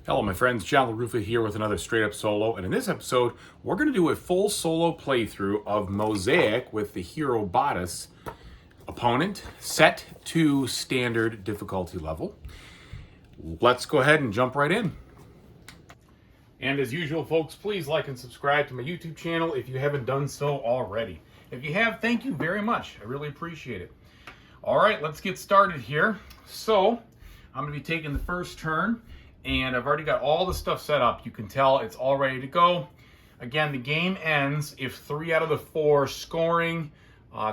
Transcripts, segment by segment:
Hello my friends, John LaRuffa here with another straight up solo, and in this episode we're going to do a full solo playthrough of Mosaic with the hero Bodice opponent set to standard difficulty level. Let's go ahead and jump right in. And as usual folks, please like and subscribe to my YouTube channel if you haven't done so already. If you have, thank you very much. I really appreciate it. Alright, let's get started here. So, I'm going to be taking the first turn. And I've already got all the stuff set up. You can tell it's all ready to go. Again, the game ends if 3 out of the 4 scoring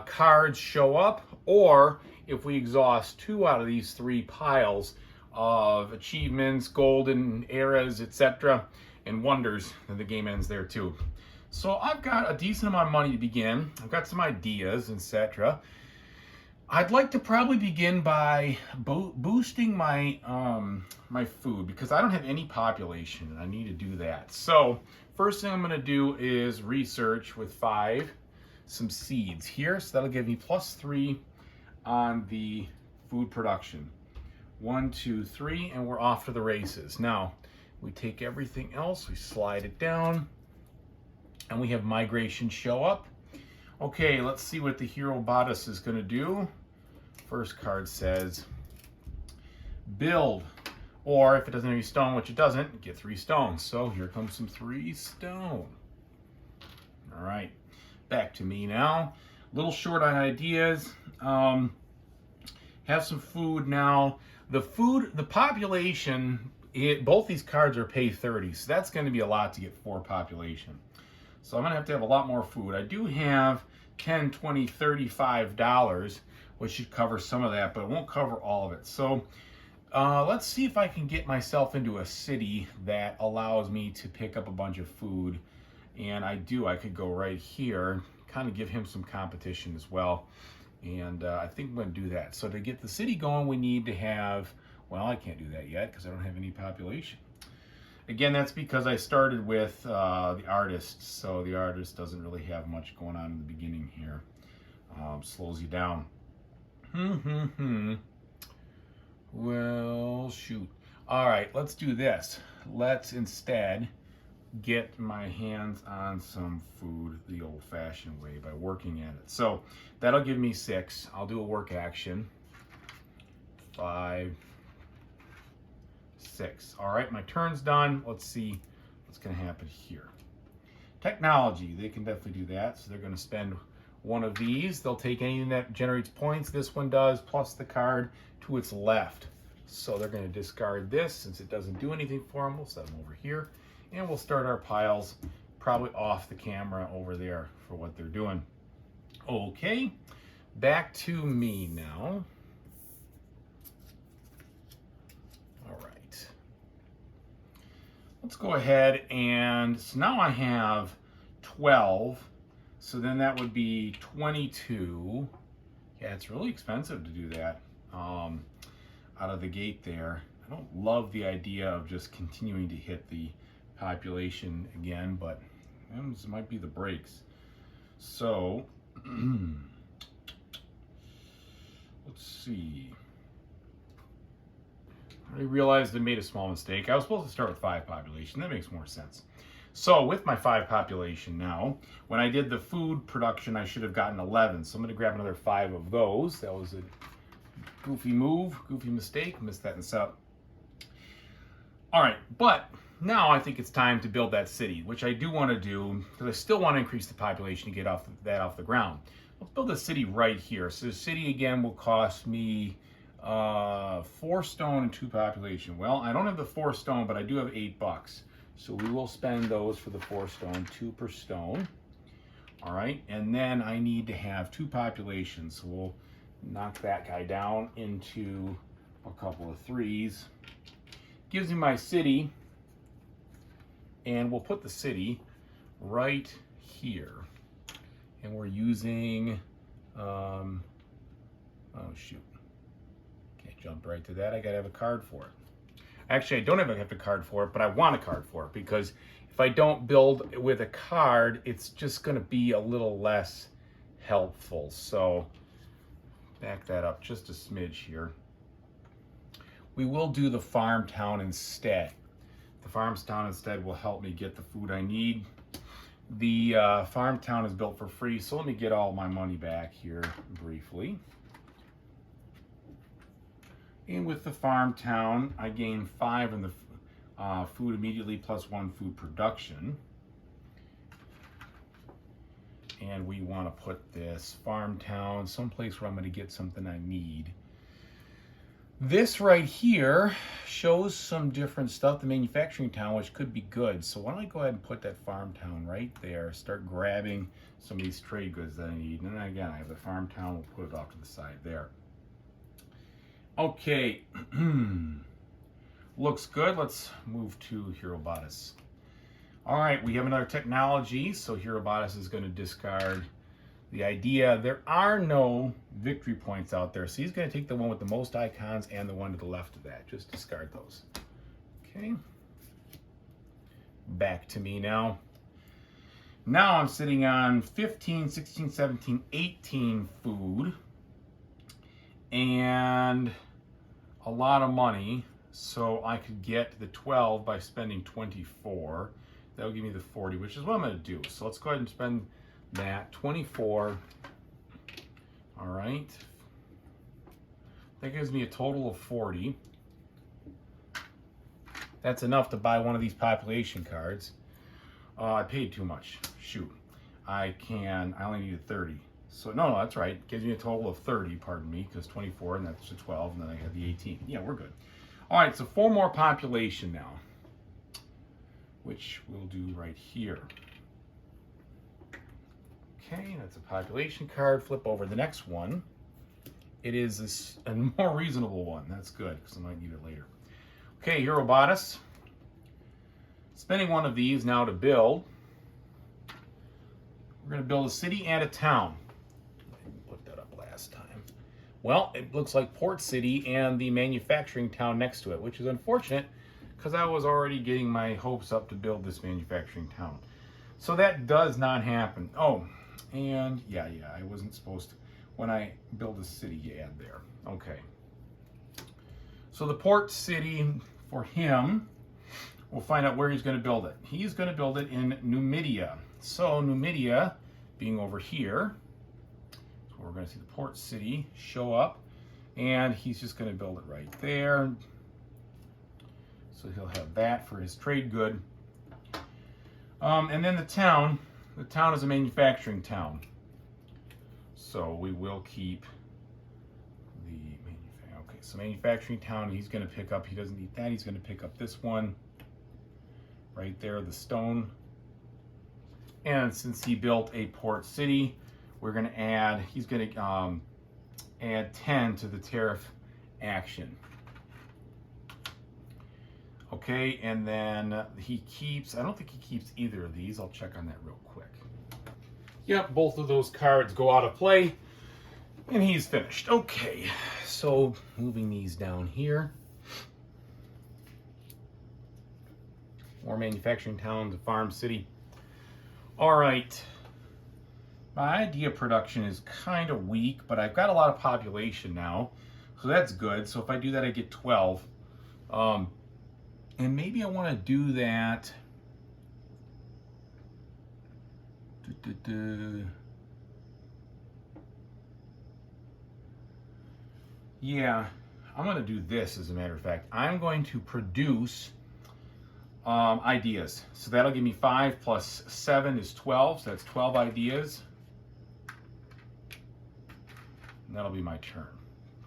cards show up, or if we exhaust 2 out of these 3 piles of achievements, golden eras, etc., and wonders, then the game ends there too. So I've got a decent amount of money to begin. I've got some ideas, etc. I'd like to probably begin by boosting my my food, because I don't have any population and I need to do that. So first thing I'm going to do is research with 5 some seeds here. So that'll give me +3 on the food production. 1, 2, 3, and we're off to the races. Now we take everything else, we slide it down, and we have migration show up. Okay, let's see what the hero Bodice is going to do. First card says build, or if it doesn't have any stone, which it doesn't, get 3 stones. So here comes some 3 stone. All right, back to me now. A little short on ideas. Have some food now. The population, both these cards are pay 30, so that's going to be a lot to get 4 population. So I'm going to have a lot more food. I do have $10, $20, $35, which should cover some of that, but it won't cover all of it. So let's see if I can get myself into a city that allows me to pick up a bunch of food. And I could go right here, kind of give him some competition as well. And I think I'm going to do that. So to get the city going, we need to have, well, I can't do that yet because I don't have any population. Again, that's because I started with the artist, so the artist doesn't really have much going on in the beginning here. Slows you down. Well, shoot. All right, let's do this. Let's instead get my hands on some food the old-fashioned way by working at it. So that'll give me 6. I'll do a work action. 5, 6. All right, my turn's done. Let's see what's going to happen here. Technology, they can definitely do that. So they're going to spend 1 of these. They'll take anything that generates points. This one does, plus the card to its left. So they're going to discard this since it doesn't do anything for them. We'll set them over here, and we'll start our piles probably off the camera over there for what they're doing. Okay, back to me now. All right. Let's go ahead and, so now I have 12. So then that would be 22. Yeah, it's really expensive to do that out of the gate there. I don't love the idea of just continuing to hit the population again, but this might be the breaks. So let's see. I realized I made a small mistake. I was supposed to start with 5 population. That makes more sense. So with my 5 population now, when I did the food production, I should have gotten 11. So I'm going to grab another 5 of those. That was a goofy move, goofy mistake. Missed that in the setup. All right, but now I think it's time to build that city, which I do want to do because I still want to increase the population to get that off the ground. Let's build a city right here. So the city again will cost me 4 stone and 2 population. Well, I don't have the 4 stone, but I do have $8. So we will spend those for the 4 stone, 2 per stone. All right, and then I need to have 2 populations. So we'll knock that guy down into a couple of 3s. Gives me my city, and we'll put the city right here. And we're using, oh shoot, can't jump right to that. I gotta have a card for it. Actually, I don't have a card for it, but I want a card for it, because if I don't build with a card, it's just going to be a little less helpful. So back that up just a smidge here. We will do the farm town instead. The farm town instead will help me get the food I need. The farm town is built for free, so let me get all my money back here briefly. And with the farm town, I gain 5 in the food immediately plus 1 food production. And we want to put this farm town someplace where I'm going to get something I need. This right here shows some different stuff, the manufacturing town, which could be good. So why don't I go ahead and put that farm town right there, start grabbing some of these trade goods that I need. And then again, I have the farm town, we'll put it off to the side there. Okay, looks good. Let's move to Herobotus. All right, we have another technology. So Herobotus is going to discard the idea. There are no victory points out there. So he's going to take the one with the most icons and the one to the left of that. Just discard those. Okay. Back to me now. Now I'm sitting on 15, 16, 17, 18 food. And a lot of money. So I could get the 12 by spending 24. That will give me the 40, which is what I'm going to do. So let's go ahead and spend that 24. All right. That gives me a total of 40. That's enough to buy one of these population cards. I paid too much. Shoot. I only needed 30. So no, that's right. It gives me a total of 30, pardon me, because 24, and that's the 12, and then I have the 18. Yeah, we're good. All right, so 4 more population now, which we'll do right here. Okay, that's a population card. Flip over the next one. It is a more reasonable one. That's good, because I might need it later. Okay, Herobotus. Spending one of these now to build. We're going to build a city and a town. I didn't put that up last time. Well, it looks like Port City and the manufacturing town next to it, which is unfortunate because I was already getting my hopes up to build this manufacturing town. So that does not happen. Oh, and yeah, I wasn't supposed to. When I build a city, you add there. Okay. So the Port City, for him, we'll find out where he's going to build it. He's going to build it in Numidia. So Numidia being over here, so we're going to see the Port City show up, and he's just going to build it right there. So he'll have that for his trade good. And then the town is a manufacturing town. So we will keep the okay, so manufacturing town, he's going to pick up, he doesn't need that, he's going to pick up this one right there, the stone. And since he built a port city, we're going to add, he's going to add 10 to the tariff action. Okay, and then he keeps, I don't think he keeps either of these. I'll check on that real quick. Yep, both of those cards go out of play, and he's finished. Okay, so moving these down here. More manufacturing towns, a farm city. All right, my idea production is kind of weak, but I've got a lot of population now, so that's good. So if I do that, I get 12. And maybe I want to do that. Yeah, I'm going to do this, as a matter of fact. I'm going to produce ideas. So that'll give me 5 plus 7 is 12. So that's 12 ideas. And that'll be my turn.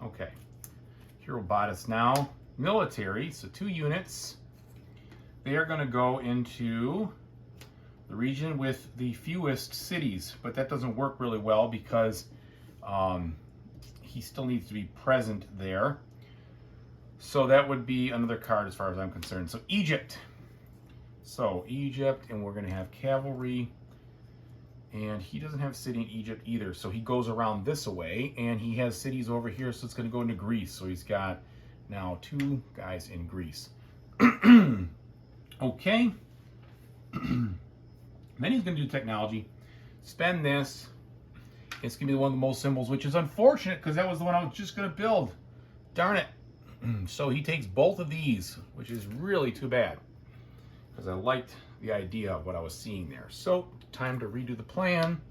Okay. Herobotus now. Military, so 2 units. They are going to go into the region with the fewest cities, but that doesn't work really well because he still needs to be present there. So that would be another card as far as I'm concerned. So Egypt. So Egypt, and we're going to have cavalry. And he doesn't have a city in Egypt either, so he goes around this way, and he has cities over here, so it's going to go into Greece. So he's got now 2 guys in Greece. Okay. Then he's going to do technology. Spend this. It's going to be one of the most symbols, which is unfortunate because that was the one I was just going to build. Darn it. So he takes both of these, which is really too bad. because I liked the idea of what I was seeing there. So, time to redo the plan.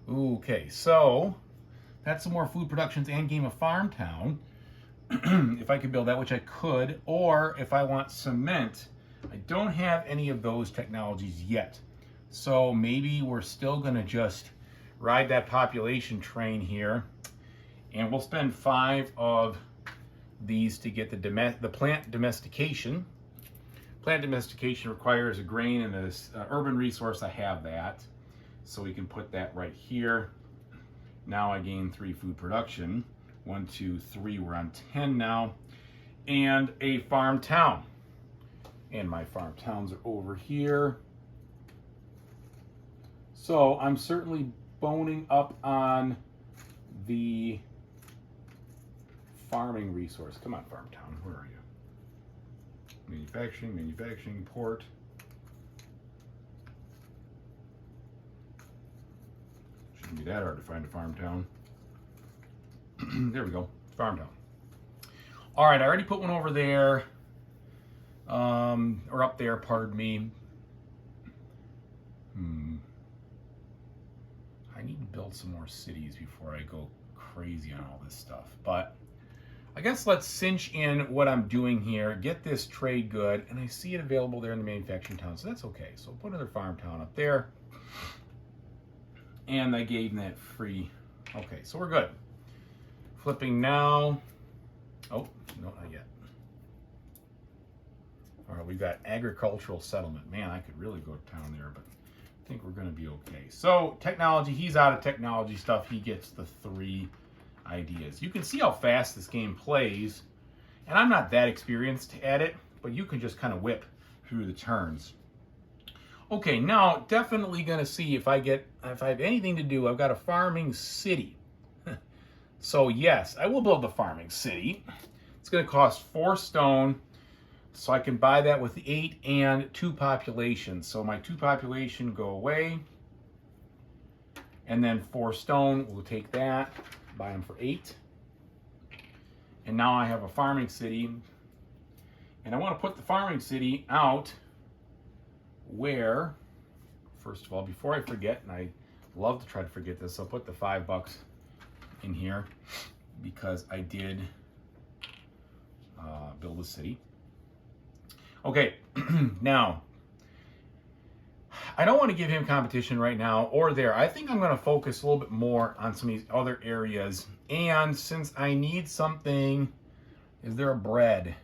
Okay, so that's some more food productions and game of Farm Town. If I could build that, which I could, or if I want cement, I don't have any of those technologies yet. So maybe we're still gonna just ride that population train here, and we'll spend 5 of these to get the plant domestication. Plant domestication requires a grain and an urban resource. I have that. So we can put that right here. Now I gain 3 food production. 1, 2, 3, we're on 10 now. And a farm town. And my farm towns are over here. So I'm certainly boning up on the farming resource. Come on, farm town, where are you? Manufacturing, port. Shouldn't be that hard to find a farm town. There we go, farm town. All right, I already put one over there, or up there, pardon me. I need to build some more cities before I go crazy on all this stuff. But I guess let's cinch in what I'm doing here, get this trade good, and I see it available there in the manufacturing town, so that's okay. So we'll put another farm town up there. And I gave them that free. Okay, so we're good. Flipping now. Oh, no, not yet. All right, we've got agricultural settlement. Man, I could really go to town there, but I think we're going to be okay. So technology, he's out of technology stuff. He gets the 3 ideas. You can see how fast this game plays, and I'm not that experienced at it, but you can just kind of whip through the turns. Okay, now definitely going to see if I have anything to do. I've got a farming city. So yes, I will build the farming city. It's going to cost 4 stone, so I can buy that with 8 and 2 population. So my 2 population go away, and then 4 stone, we'll take that, buy them for 8. And now I have a farming city, and I want to put the farming city out where, first of all, before I forget, and I love to try to forget this, I'll put the $5 in here because I did build a city. Okay, now, I don't want to give him competition right now or there. I think I'm going to focus a little bit more on some of these other areas. And since I need something, is there a bread?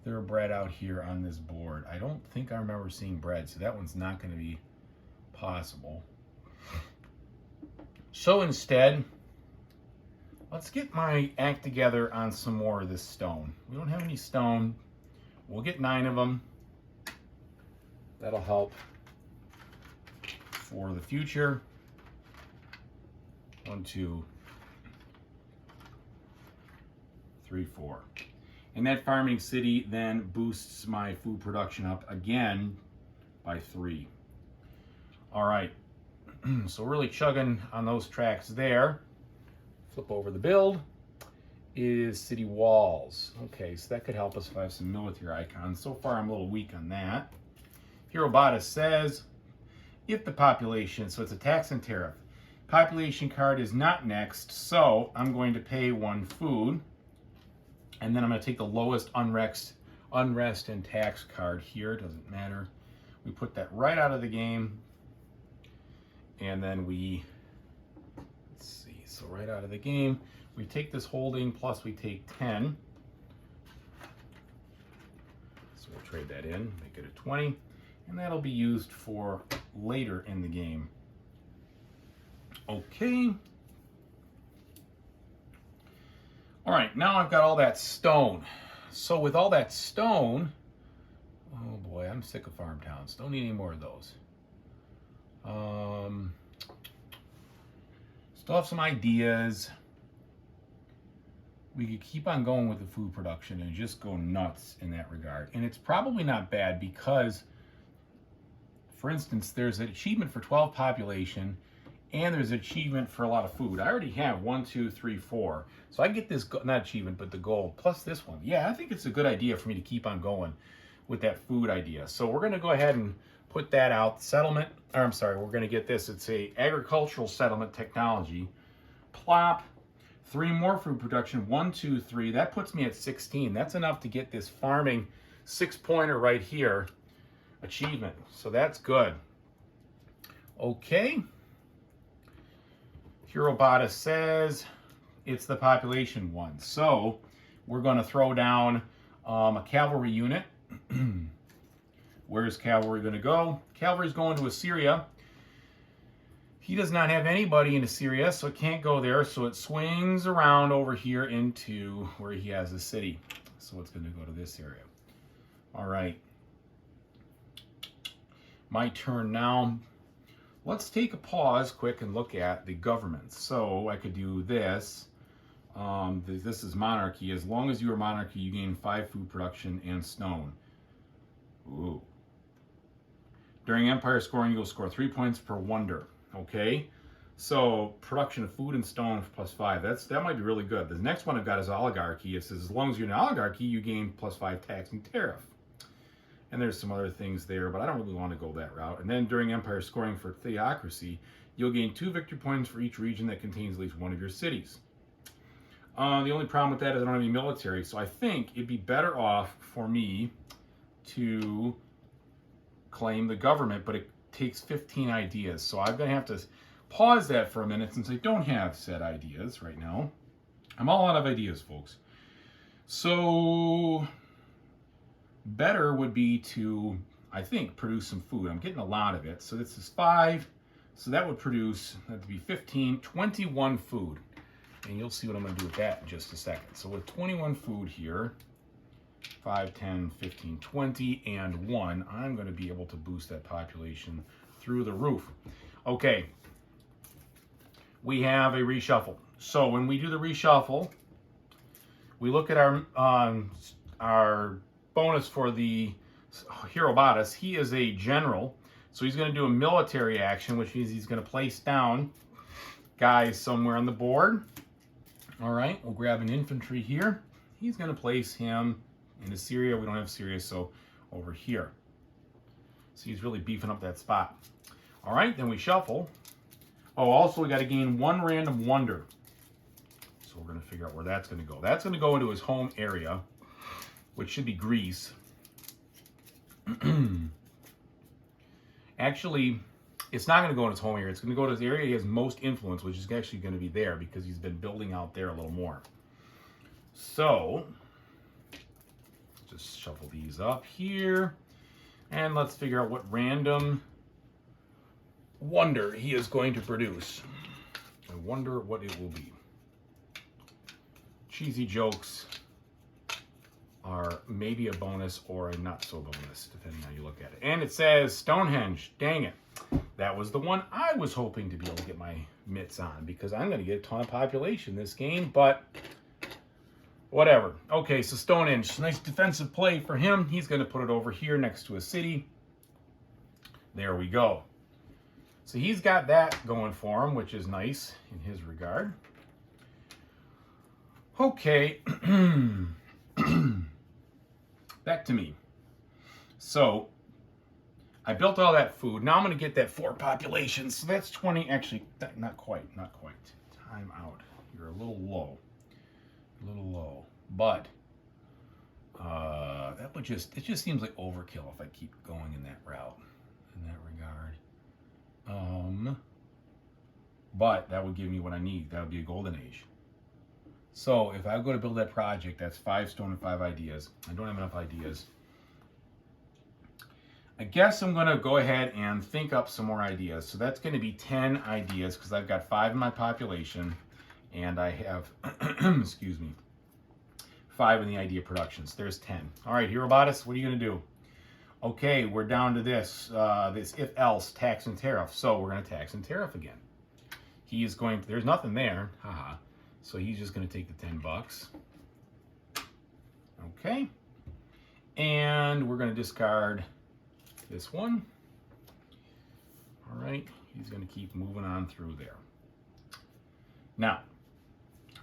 Is there a bread out here on this board? I don't think I remember seeing bread, so that one's not going to be possible. So instead, let's get my act together on some more of this stone. We don't have any stone. We'll get 9 of them. That'll help for the future. 1, 2, 3, 4. And that farming city then boosts my food production up again by 3. All right, so really chugging on those tracks there. Flip over the build is city walls. Okay, so that could help us if I have some military icons. So far I'm a little weak on that. Hero Bada says, if the population, so it's a tax and tariff. Population card is not next, so I'm going to pay 1 food. And then I'm going to take the lowest unrest and tax card here. It doesn't matter. We put that right out of the game. And then we, let's see, so right out of the game, we take this holding plus we take 10. So we'll trade that in, make it a 20. And that'll be used for later in the game. Okay. All right, now I've got all that stone. So with all that stone, oh boy, I'm sick of farm towns. Don't need any more of those. Still have some ideas. We could keep on going with the food production and just go nuts in that regard. And it's probably not bad because, for instance, there's an achievement for 12 population And there's an achievement for a lot of food. I already have 1, 2, 3, 4. So I get this, not achievement, but the gold, plus this one. Yeah, I think it's a good idea for me to keep on going with that food idea. So we're gonna go ahead and put that out. Settlement, or I'm sorry, we're gonna get this. It's a agricultural settlement technology. Plop, 3 more food production, 1, 2, 3. That puts me at 16. That's enough to get this farming 6-pointer right here achievement. So that's good. Okay. Hirobata says it's the population one. So we're going to throw down a cavalry unit. Where's cavalry going to go? Cavalry's going to Assyria. He does not have anybody in Assyria, so it can't go there. So it swings around over here into where he has a city. So it's going to go to this area. All right. My turn now. Let's take a pause quick and look at the government. So I could do this. This is monarchy. As long as you are monarchy, you gain 5 food production and stone. Ooh. During empire scoring, you'll score 3 points per wonder. Okay, so production of food and stone plus 5. That might be really good. The next one I've got is oligarchy. It says as long as you're an oligarchy, you gain plus 5 tax and tariff. And there's some other things there, but I don't really want to go that route. And then during empire scoring for theocracy, you'll gain 2 victory points for each region that contains at least one of your cities. The only problem with that is I don't have any military, so I think it'd be better off for me to claim the government, but it takes 15 ideas. So I'm going to have to pause that for a minute since I don't have said ideas right now. I'm all out of ideas, folks. So better would be to, I think, produce some food. I'm getting a lot of it. So this is 5. So that would produce, that'd be 15, 21 food. And you'll see what I'm going to do with that in just a second. So with 21 food here, 5, 10, 15, 20, and 1, I'm going to be able to boost that population through the roof. Okay, we have a reshuffle. So when we do the reshuffle, we look at our bonus for the Hirobata. He is a general, so he's going to do a military action, which means he's going to place down guys somewhere on the board. All right, we'll grab an infantry here. He's going to place him in Assyria. We don't have Syria, so over here. So he's really beefing up that spot. All right, then we shuffle. Oh, also we got to gain 1 random wonder. So we're going to figure out where that's going to go. That's going to go into his home area, which should be Greece. Actually, it's not going to go in his home area. It's going to go to his area he has most influence, which is actually going to be there because he's been building out there a little more. So just shuffle these up here. And let's figure out what random wonder he is going to produce. I wonder what it will be. Cheesy jokes are maybe a bonus or a not so bonus, depending on how you look at it. And it says Stonehenge. Dang it. That was the one I was hoping to be able to get my mitts on because I'm going to get a ton of population this game, but whatever. Okay, so Stonehenge. Nice defensive play for him. He's going to put it over here next to a city. There we go. So he's got that going for him, which is nice in his regard. Okay. Back to me. So I built all that food. Now I'm going to get that 4 population. So that's 20. Actually, not quite. Time out. You're a little low. But that would it just seems like overkill if I keep going in that route, in that regard. But that would give me what I need. That would be a golden age. So if I go to build that project, that's 5 stone and 5 ideas. I don't have enough ideas. I guess I'm going to go ahead and think up some more ideas. So that's going to be 10 ideas because I've got 5 in my population and I have, excuse me, 5 in the idea productions. There's 10. All right, Herobotus, what are you going to do? Okay, we're down to this if else, tax and tariff. So we're going to tax and tariff again. He is going to, there's nothing there. Haha. So he's just going to take the 10 bucks. Okay. And we're going to discard this one. All right, He's going to keep moving on through there. Now,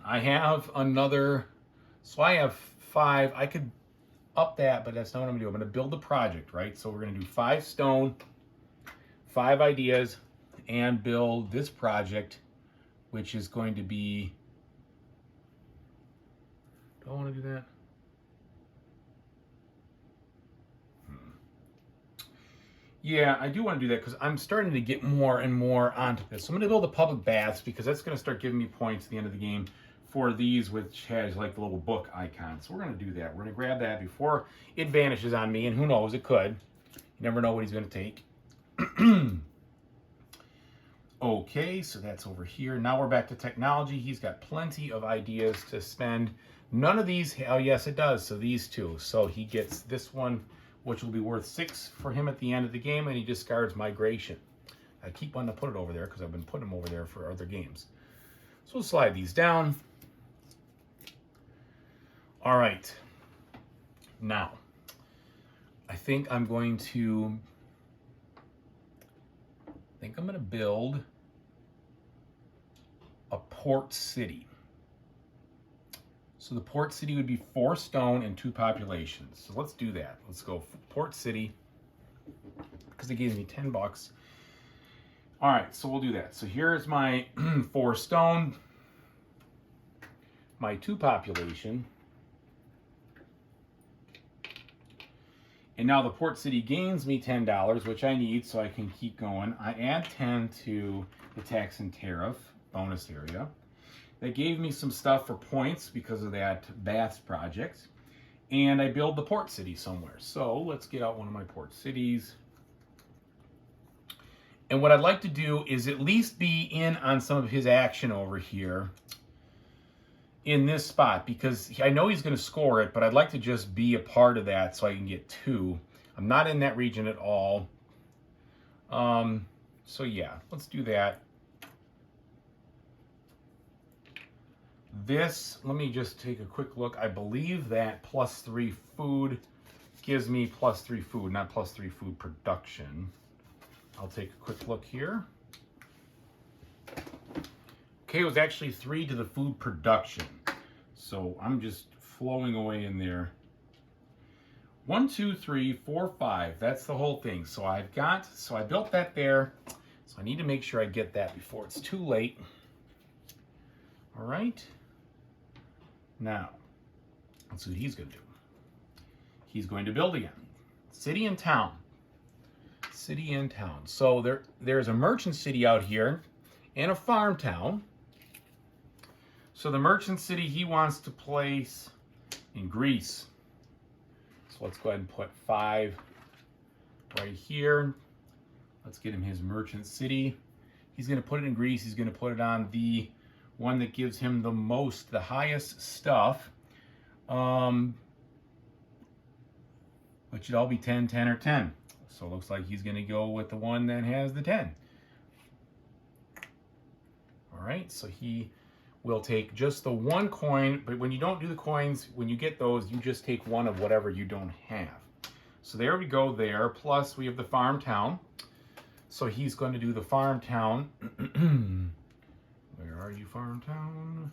I have another, so I have 5. I could up that, but that's not what I'm going to do. I'm going to build a project, right? So we're going to do 5 stone, 5 ideas, and build this project, which is going to be, do I want to do that? Yeah, I do want to do that because I'm starting to get more and more onto this. So I'm going to build the public baths because that's going to start giving me points at the end of the game for these, which has like the little book icon. So we're going to do that. We're going to grab that before it vanishes on me, and who knows, it could. You never know what he's going to take. Okay, so that's over here. Now we're back to technology. He's got plenty of ideas to spend. None of these, oh yes it does, so these 2. So he gets this one, which will be worth 6 for him at the end of the game, and he discards migration. I keep wanting to put it over there because I've been putting them over there for other games. So we'll slide these down. All right. Now, I think I'm going to build a port city. So the port city would be 4 stone and 2 populations. So let's do that. Let's go port city because it gave me 10 bucks. All right, so we'll do that. So here's my 4 stone, my 2 population. And now the port city gains me $10, which I need so I can keep going. I add 10 to the tax and tariff bonus area. That gave me some stuff for points because of that baths project. And I build the port city somewhere. So let's get out one of my port cities. And what I'd like to do is at least be in on some of his action over here in this spot, because I know he's going to score it, but I'd like to just be a part of that so I can get 2. I'm not in that region at all. So yeah, let's do that. This, let me just take a quick look. I believe that +3 food gives me +3 food, not +3 food production. I'll take a quick look here. Okay, it was actually 3 to the food production. So I'm just flowing away in there. 1, 2, 3, 4, 5. That's the whole thing. So I built that there. So I need to make sure I get that before it's too late. All right. Now, let's see what he's going to do. He's going to build again. City and town. City and town. So there's a merchant city out here and a farm town. So the merchant city he wants to place in Greece. So let's go ahead and put 5 right here. Let's get him his merchant city. He's going to put it in Greece. He's going to put it on the one that gives him the highest stuff. Which should all be 10, 10, or 10. So it looks like he's going to go with the one that has the 10. All right, so he will take just the 1 coin, but when you don't do the coins, when you get those, you just take 1 of whatever you don't have. So there we go there, plus we have the farm town. So he's going to do the farm town. Where are you, farm town?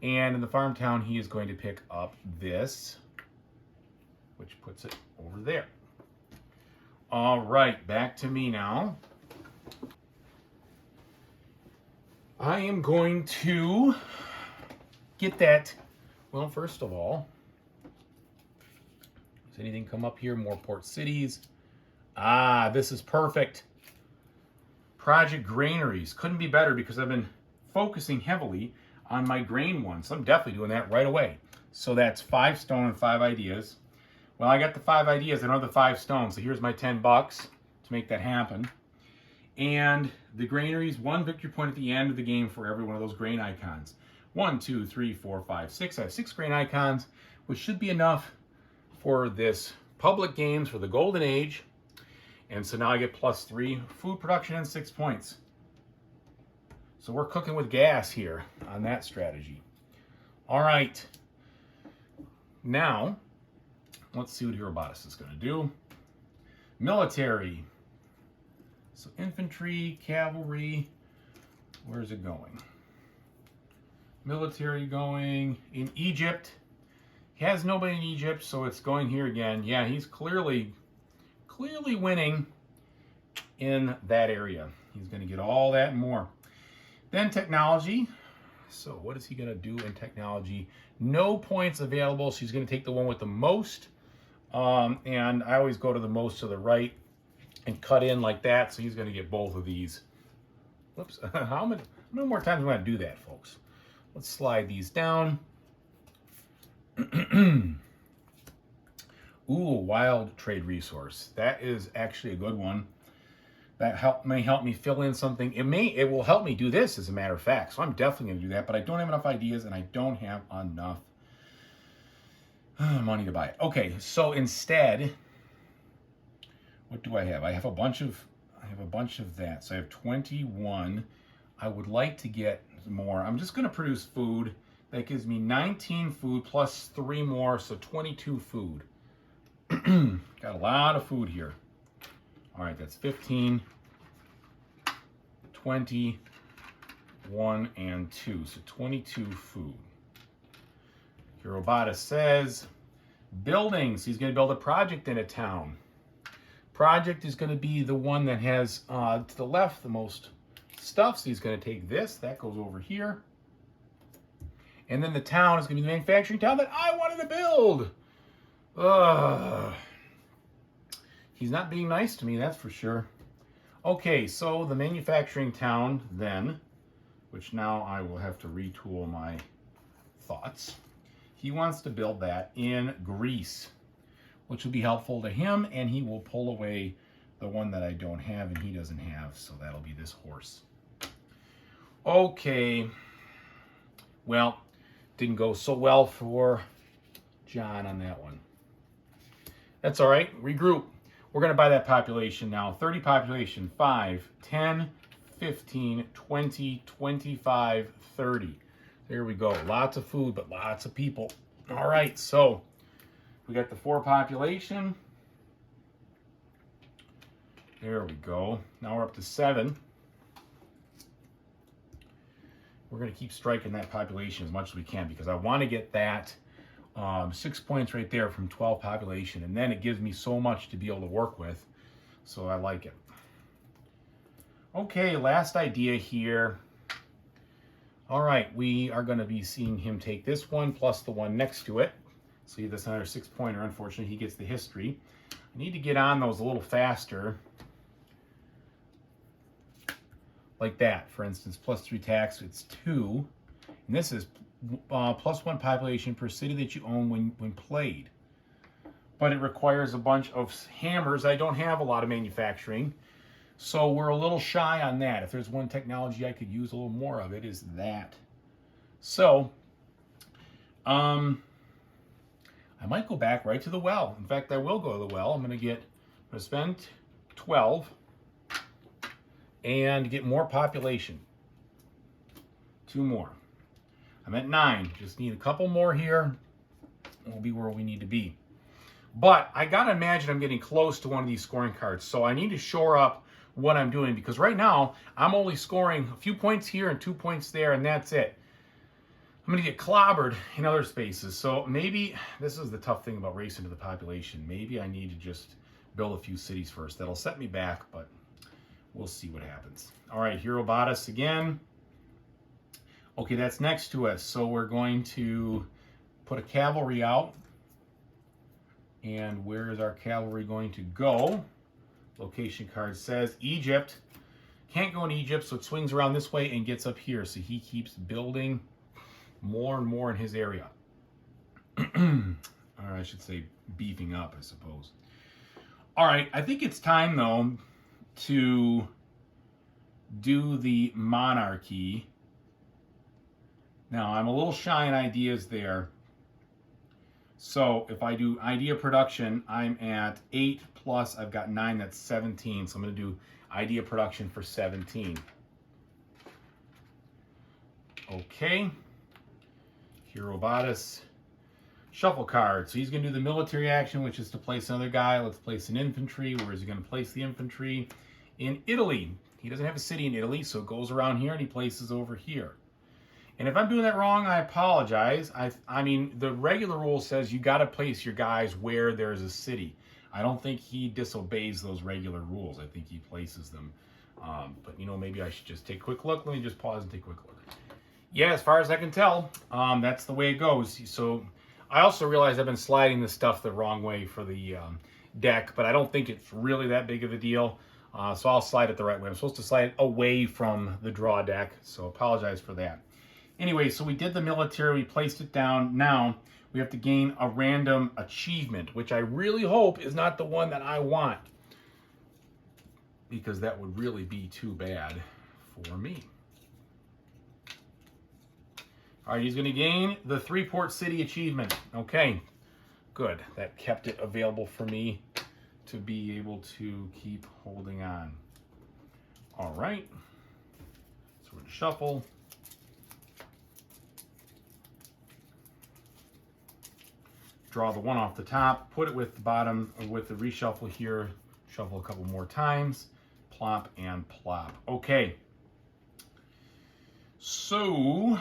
And in the farm town, he is going to pick up this, which puts it over there. All right, back to me now. I am going to get that. Well, first of all, does anything come up here? More port cities. Ah, this is perfect. Project granaries. Couldn't be better because I've been focusing heavily on my grain one. So I'm definitely doing that right away. So that's 5 stone and 5 ideas. Well, I got the 5 ideas and another 5 stones. So here's my 10 bucks to make that happen. And the granaries, 1 victory point at the end of the game for every one of those grain icons. 1, 2, 3, 4, 5, 6. I have 6 grain icons, which should be enough for this public games for the golden age. And so now I get +3 food production and 6 points. So we're cooking with gas here on that strategy. All right. Now, let's see what Herobotus is going to do. Military. So infantry, cavalry, where's it going? Military going in Egypt. He has nobody in Egypt, so it's going here again. Yeah, he's clearly winning in that area. He's going to get all that and more. Then technology. So what is he going to do in technology? No points available, so he's going to take the one with the most. And I always go to the most to the right and cut in like that, so he's going to get both of these. Whoops. How many more times am I going to do that, folks? Let's slide these down. Ooh, wild trade resource. That is actually a good one. That may help me fill in something. It will help me do this, as a matter of fact. So I'm definitely going to do that, but I don't have enough ideas and I don't have enough money to buy it. Okay, so instead, what do I have? I have a bunch of that. So I have 21. I would like to get more. I'm just going to produce food. That gives me 19 food plus 3 more, so 22 food. Got a lot of food here. All right, that's 15, 20, 1, and 2. So 22 food. Hirobata says, buildings. He's going to build a project in a town. Project is going to be the one that has, to the left, the most stuff. So he's going to take this. That goes over here. And then the town is going to be the manufacturing town that I wanted to build. He's not being nice to me, that's for sure. Okay, so the manufacturing town then, which now I will have to retool my thoughts. He wants to build that in Greece, which will be helpful to him, and he will pull away the one that I don't have and he doesn't have, so that'll be this horse. Okay, well, didn't go so well for John on that one. That's all right, regroup. We're going to buy that population now. 30 population, 5, 10, 15, 20, 25, 30. There we go. Lots of food, but lots of people. All right, so we got the 4 population. There we go. Now we're up to 7. We're going to keep striking that population as much as we can because I want to get that 6 points right there from 12 population, and then it gives me so much to be able to work with, so I like it. Okay, last idea here. All right, we are going to be seeing him take this one plus the one next to it. See, that's another 6-pointer. Unfortunately, he gets the history. I need to get on those a little faster. Like that, for instance, plus 3 tax, it's 2. And this is plus 1 population per city that you own when played. But it requires a bunch of hammers. I don't have a lot of manufacturing, so we're a little shy on that. If there's one technology I could use a little more of, it is that. So, I might go back right to the well. In fact, I will go to the well. I'm going to spend 12 and get more population. 2 more. I'm at 9. Just need a couple more here. We'll be where we need to be. But I gotta imagine I'm getting close to one of these scoring cards. So I need to shore up what I'm doing because right now I'm only scoring a few points here and 2 points there, and that's it. I'm gonna get clobbered in other spaces. So maybe this is the tough thing about racing to the population. Maybe I need to just build a few cities first. That'll set me back, but we'll see what happens. All right, Hirobata again. Okay, that's next to us. So we're going to put a cavalry out. And where is our cavalry going to go? Location card says Egypt. Can't go in Egypt, so it swings around this way and gets up here. So he keeps building more and more in his area. Or I should say beefing up, I suppose. All right, I think it's time, though, to do the monarchy. Now, I'm a little shy on ideas there. So if I do idea production, I'm at 8 plus, I've got 9, that's 17. So I'm going to do idea production for 17. Okay. Hirobata. Shuffle card. So he's going to do the military action, which is to place another guy. Let's place an infantry. Where is he going to place the infantry? in Italy. He doesn't have a city in Italy, so it goes around here and he places over here. And if I'm doing that wrong, I apologize. I mean, the regular rule says you got to place your guys where there's a city. I don't think he disobeys those regular rules. I think he places them. But, you know, maybe I should just take a quick look. Let me just pause and take a quick look. Yeah, as far as I can tell, that's the way it goes. So I also realize I've been sliding this stuff the wrong way for the deck, but I don't think it's really that big of a deal. So I'll slide it the right way. I'm supposed to slide it away from the draw deck, so apologize for that. Anyway, so we did the military, we placed it down. Now we have to gain a random achievement, which I really hope is not the one that I want, because that would really be too bad for me. All right, he's going to gain the 3-port city achievement. Okay, good. That kept it available for me to be able to keep holding on. All right, so we're going to shuffle. Draw the one off the top, put it with the bottom, with the reshuffle here, shuffle a couple more times, plop and plop. Okay, so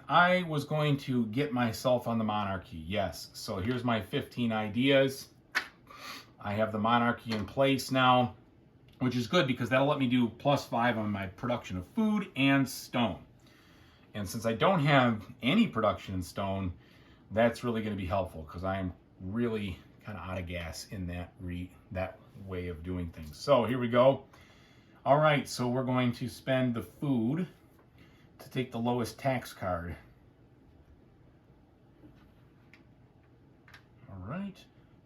I was going to get myself on the monarchy, yes. So here's my 15 ideas. I have the monarchy in place now, which is good because that'll let me do +5 on my production of food and stone. And since I don't have any production in stone, that's really going to be helpful because I'm really kind of out of gas in that way of doing things. So here we go. All right, so we're going to spend the food to take the lowest tax card. All right,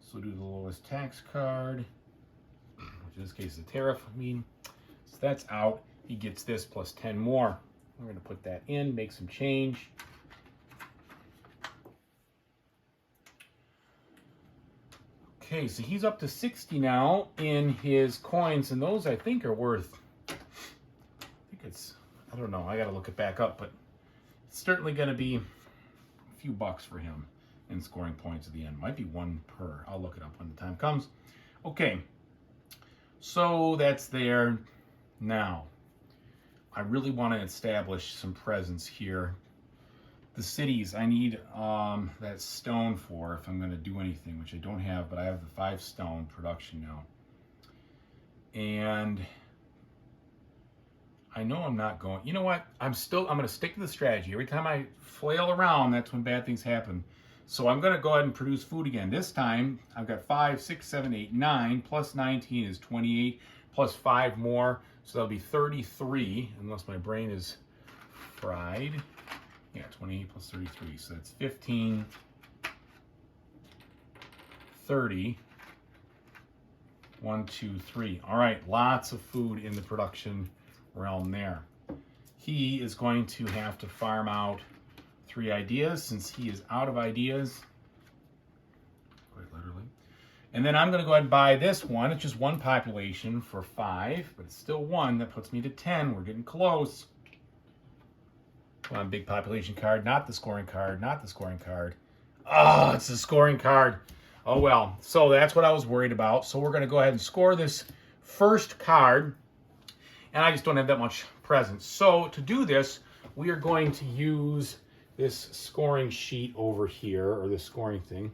so do the lowest tax card, which in this case is a tariff. So that's out. He gets this plus 10 more. We're going to put that in, make some change. Okay, so he's up to 60 now in his coins, and those I think are worth, I don't know, I gotta look it back up, but it's certainly gonna be a few bucks for him in scoring points at the end. Might be 1 per. I'll look it up when the time comes. Okay, so that's there. Now, I really want to establish some presence here. The cities I need that stone for if I'm going to do anything, which I don't have, but I have the 5 stone production now. And I know I'm not going, you know what? I'm going to stick to the strategy. Every time I flail around, that's when bad things happen. So I'm going to go ahead and produce food again. This time, I've got 5, 6, 7, 8, 9, plus 19 is 28, plus 5 more. So that'll be 33, unless my brain is fried. Yeah, 28 plus 33. So that's 15, 30, 1, 2, 3. All right, lots of food in the production realm there. He is going to have to farm out 3 ideas since he is out of ideas, quite literally. And then I'm going to go ahead and buy this one. It's just 1 population for 5, but it's still 1. That puts me to 10. We're getting close. Come on, big population card. Not the scoring card. Not the scoring card. Oh, it's the scoring card. Oh, well. So that's what I was worried about. So we're going to go ahead and score this first card. And I just don't have that much presence. So to do this, we are going to use this scoring sheet over here, or this scoring thing.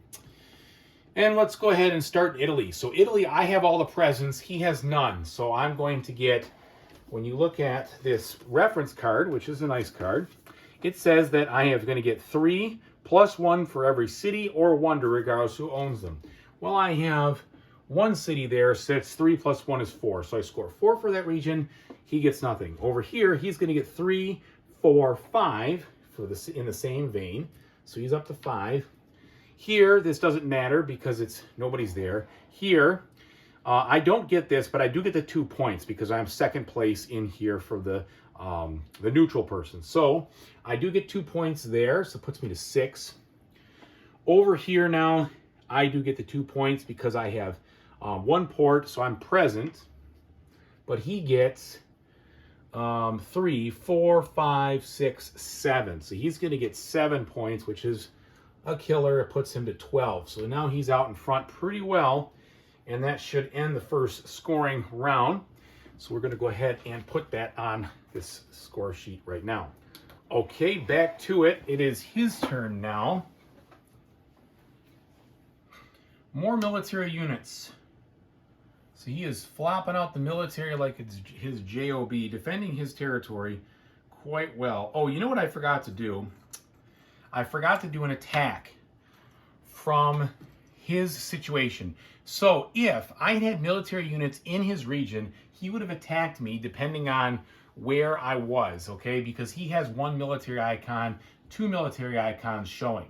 And let's go ahead and start Italy. So Italy, I have all the presents. He has none. So I'm going to get, when you look at this reference card, which is a nice card, it says that I am going to get 3 plus 1 for every city or wonder, regardless who owns them. Well, I have 1 city there, so it's 3 plus 1 is 4. So I score 4 for that region. He gets nothing. Over here, he's going to get 3, 4, 5 for this in the same vein. So he's up to 5. Here, this doesn't matter because nobody's there. Here, I don't get this, but I do get the 2 points because I'm second place in here for the neutral person. So I do get 2 points there, so it puts me to 6. Over here now, I do get the 2 points because I have 1 port, so I'm present. But he gets 3, 4, 5, 6, 7. So he's going to get 7 points, which is a killer. It puts him to 12. So now he's out in front pretty well, and that should end the first scoring round. So we're going to go ahead and put that on this score sheet right now. Okay, back to it. It is his turn now. More military units. So he is flopping out the military like it's his job, defending his territory quite well. Oh, you know what I forgot to do? I forgot to do an attack from his situation. So if I had military units in his region, he would have attacked me depending on where I was, okay? Because he has one military icon, two military icons showing,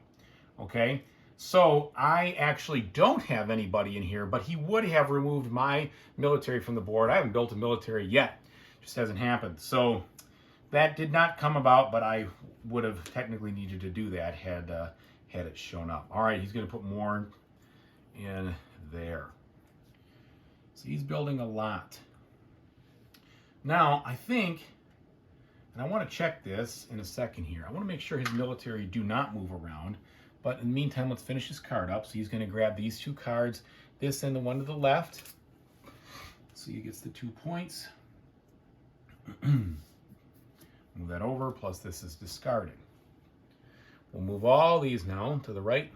okay? So I actually don't have anybody in here, but he would have removed my military from the board. I haven't built a military yet. Just hasn't happened. So that did not come about, but I would have technically needed to do that had it shown up. All right, he's going to put more in there. So he's building a lot. Now, I think, and I want to check this in a second here. I want to make sure his military do not move around. But in the meantime, let's finish his card up. So he's going to grab these two cards, this and the one to the left. So he gets the 2 points. Move that over, plus this is discarded. We'll move all these now to the right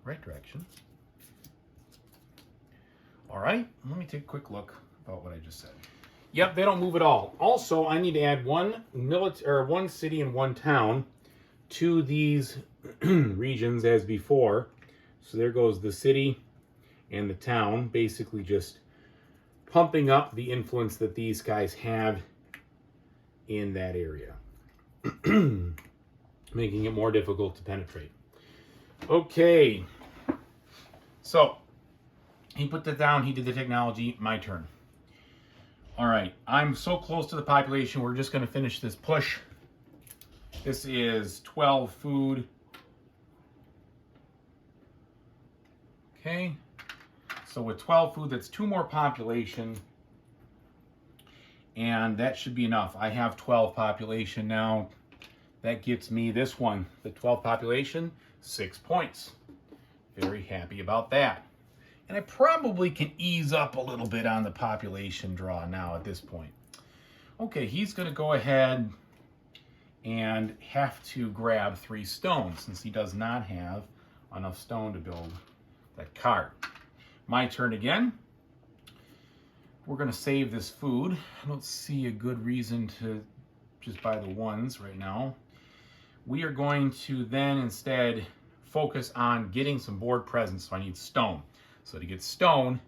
direction. All right, let me take a quick look about what I just said. Yep, they don't move at all. Also, I need to add one city and one town to these regions as before. So there goes the city and the town, basically just pumping up the influence that these guys have in that area, making it more difficult to penetrate. Okay, so he put that down, he did the technology, my turn. All right, I'm so close to the population, we're just going to finish this push. This is 12 food. Okay, so with 12 food, that's 2 more population. And that should be enough. I have 12 population now. That gets me this one, the 12 population, 6 points. Very happy about that. And I probably can ease up a little bit on the population draw now at this point. Okay, he's going to go ahead and have to grab 3 stones since he does not have enough stone to build that card. My turn again. We're going to save this food. I don't see a good reason to just buy the ones right now. We are going to then instead focus on getting some board presence, so I need stone. So to get stone,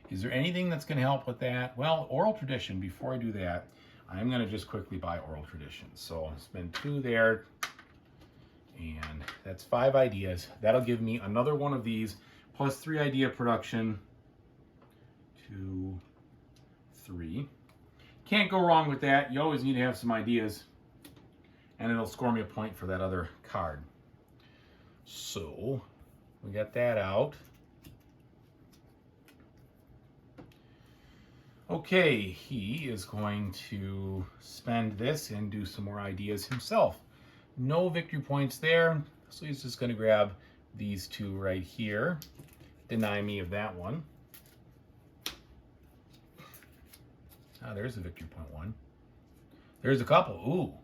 is there anything that's going to help with that? Well, oral tradition. Before I do that, I'm going to just quickly buy oral tradition. So I'll spend 2 there, and that's 5 ideas. That'll give me another one of these, plus 3 idea production. 2, 3. Can't go wrong with that. You always need to have some ideas, and it'll score me a point for that other card. So we got that out. Okay, he is going to spend this and do some more ideas himself. No victory points there, so he's just going to grab these 2 right here. Deny me of that one. Ah, there's a victory point 1. There's a couple. Ooh.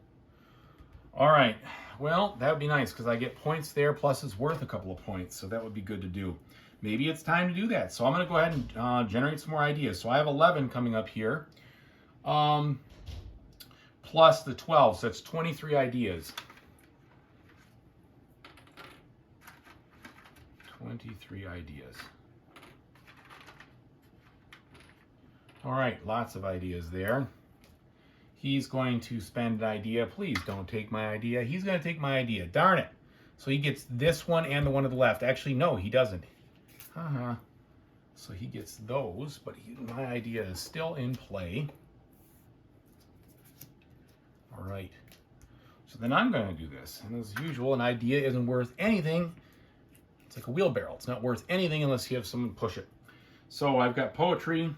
All right. Well, that would be nice because I get points there, plus it's worth a couple of points, so that would be good to do. Maybe it's time to do that. So I'm going to go ahead and generate some more ideas. So I have 11 coming up here, plus the 12, so that's 23 ideas. 23 ideas. All right, lots of ideas there. He's going to spend an idea. Please don't take my idea. He's going to take my idea. Darn it. So he gets this one and the one to the left. Actually, no, he doesn't. So he gets those, but my idea is still in play. All right. So then I'm going to do this. And as usual, an idea isn't worth anything. It's like a wheelbarrow. It's not worth anything unless you have someone push it. So I've got poetry.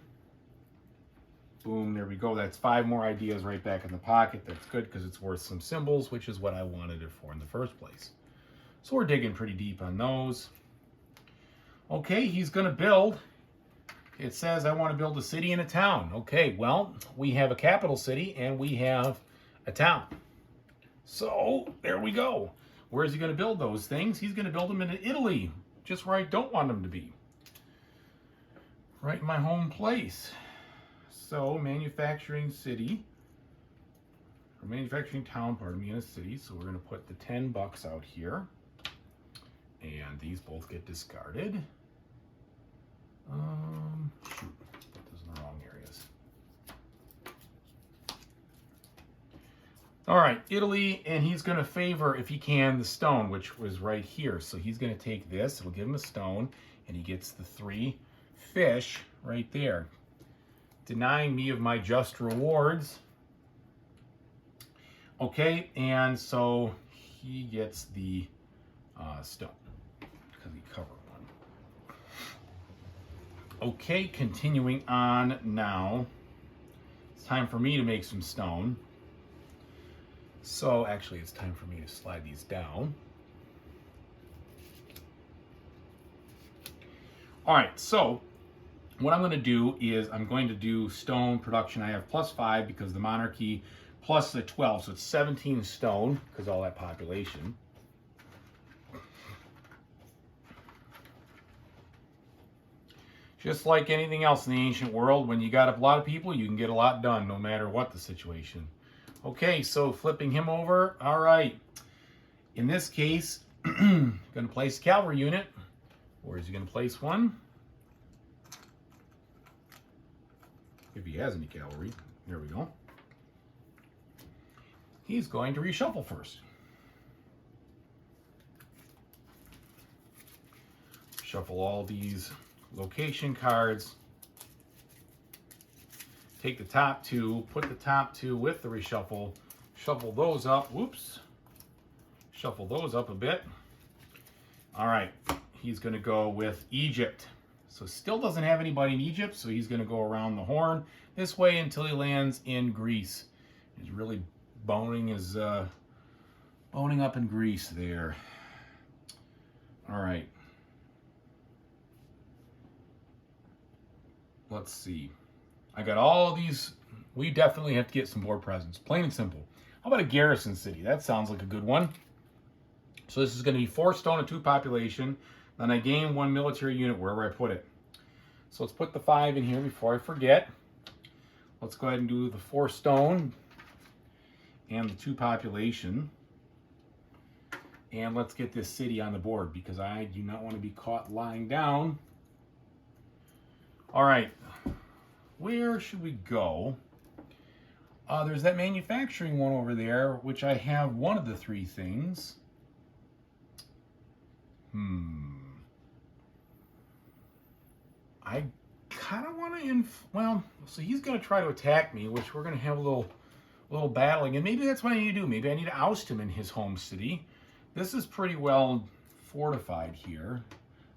Boom, there we go. That's 5 more ideas right back in the pocket. That's good because it's worth some symbols, which is what I wanted it for in the first place. So we're digging pretty deep on those. Okay, he's going to build it says I want to build a city and a town. Okay, well, we have a capital city and we have a town. So there we go. Where's he going to build those things? He's going to build them in Italy, just where I don't want them to be. Right in my home place. So manufacturing city, or manufacturing town, pardon me, in a city. So we're going to put the $10 out here. And these both get discarded. Shoot, put those in the wrong areas. All right, Italy, and he's going to favor, if he can, the stone, which was right here. So he's going to take this, it'll give him a stone, and he gets the 3 fish right there, denying me of my just rewards. Okay, and so he gets the stone, because he covered one. Okay, continuing on now. It's time for me to make some stone. So actually it's time for me to slide these down. All right, so what I'm going to do is I'm going to do stone production. I have +5 because the monarchy, plus the 12, so it's 17 stone because all that population. Just like anything else in the ancient world, when you got a lot of people, you can get a lot done no matter what the situation. Okay, so flipping him over. All right. In this case, going to place a cavalry unit. Where is he going to place one? If he has any cavalry. There we go. He's going to reshuffle first. Shuffle all these location cards. Take the top 2, put the top 2 with the reshuffle, shuffle those up, whoops, shuffle those up a bit. All right, he's gonna go with Egypt. So still doesn't have anybody in Egypt, so he's gonna go around the horn this way until he lands in Greece. He's really boning up in Greece there. All right. Let's see. I got all these. We definitely have to get some board presence. Plain and simple. How about a garrison city? That sounds like a good one. So this is going to be 4 stone and 2 population. Then I gain 1 military unit wherever I put it. So let's put the 5 in here before I forget. Let's go ahead and do the 4 stone and the 2 population. And let's get this city on the board because I do not want to be caught lying down. All right. Where should we go? There's that manufacturing one over there, which I have one of the 3 things. I kind of want to, well, so he's going to try to attack me, which we're going to have a little battling, and maybe that's what I need to do. Maybe I need to oust him in his home city. This is pretty well fortified here.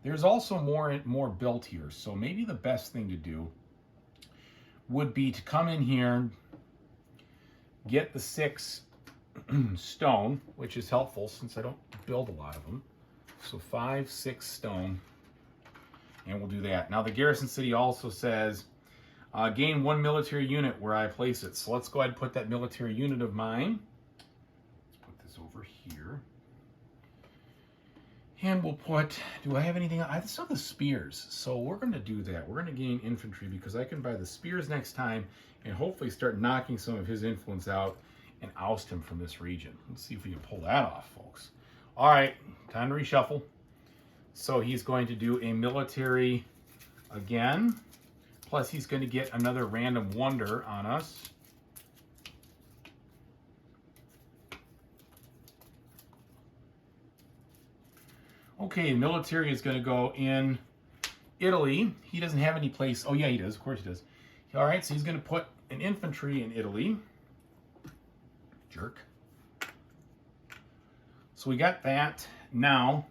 There's also more built here, so maybe the best thing to do would be to come in here, get the 6 stone, which is helpful since I don't build a lot of them. So 5, 6 stone, and we'll do that. Now the garrison city also says gain 1 military unit where I place it. So let's go ahead and put that military unit of mine. Let's put this over here. And we'll put, do I have anything? I still have the spears. So we're going to do that. We're going to gain infantry because I can buy the spears next time and hopefully start knocking some of his influence out and oust him from this region. Let's see if we can pull that off, folks. All right, time to reshuffle. So he's going to do a military again. Plus he's going to get another random wonder on us. Okay, military is going to go in Italy. He doesn't have any place. Oh, yeah, he does. Of course he does. All right, so he's going to put an infantry in Italy. Jerk. So we got that. Now,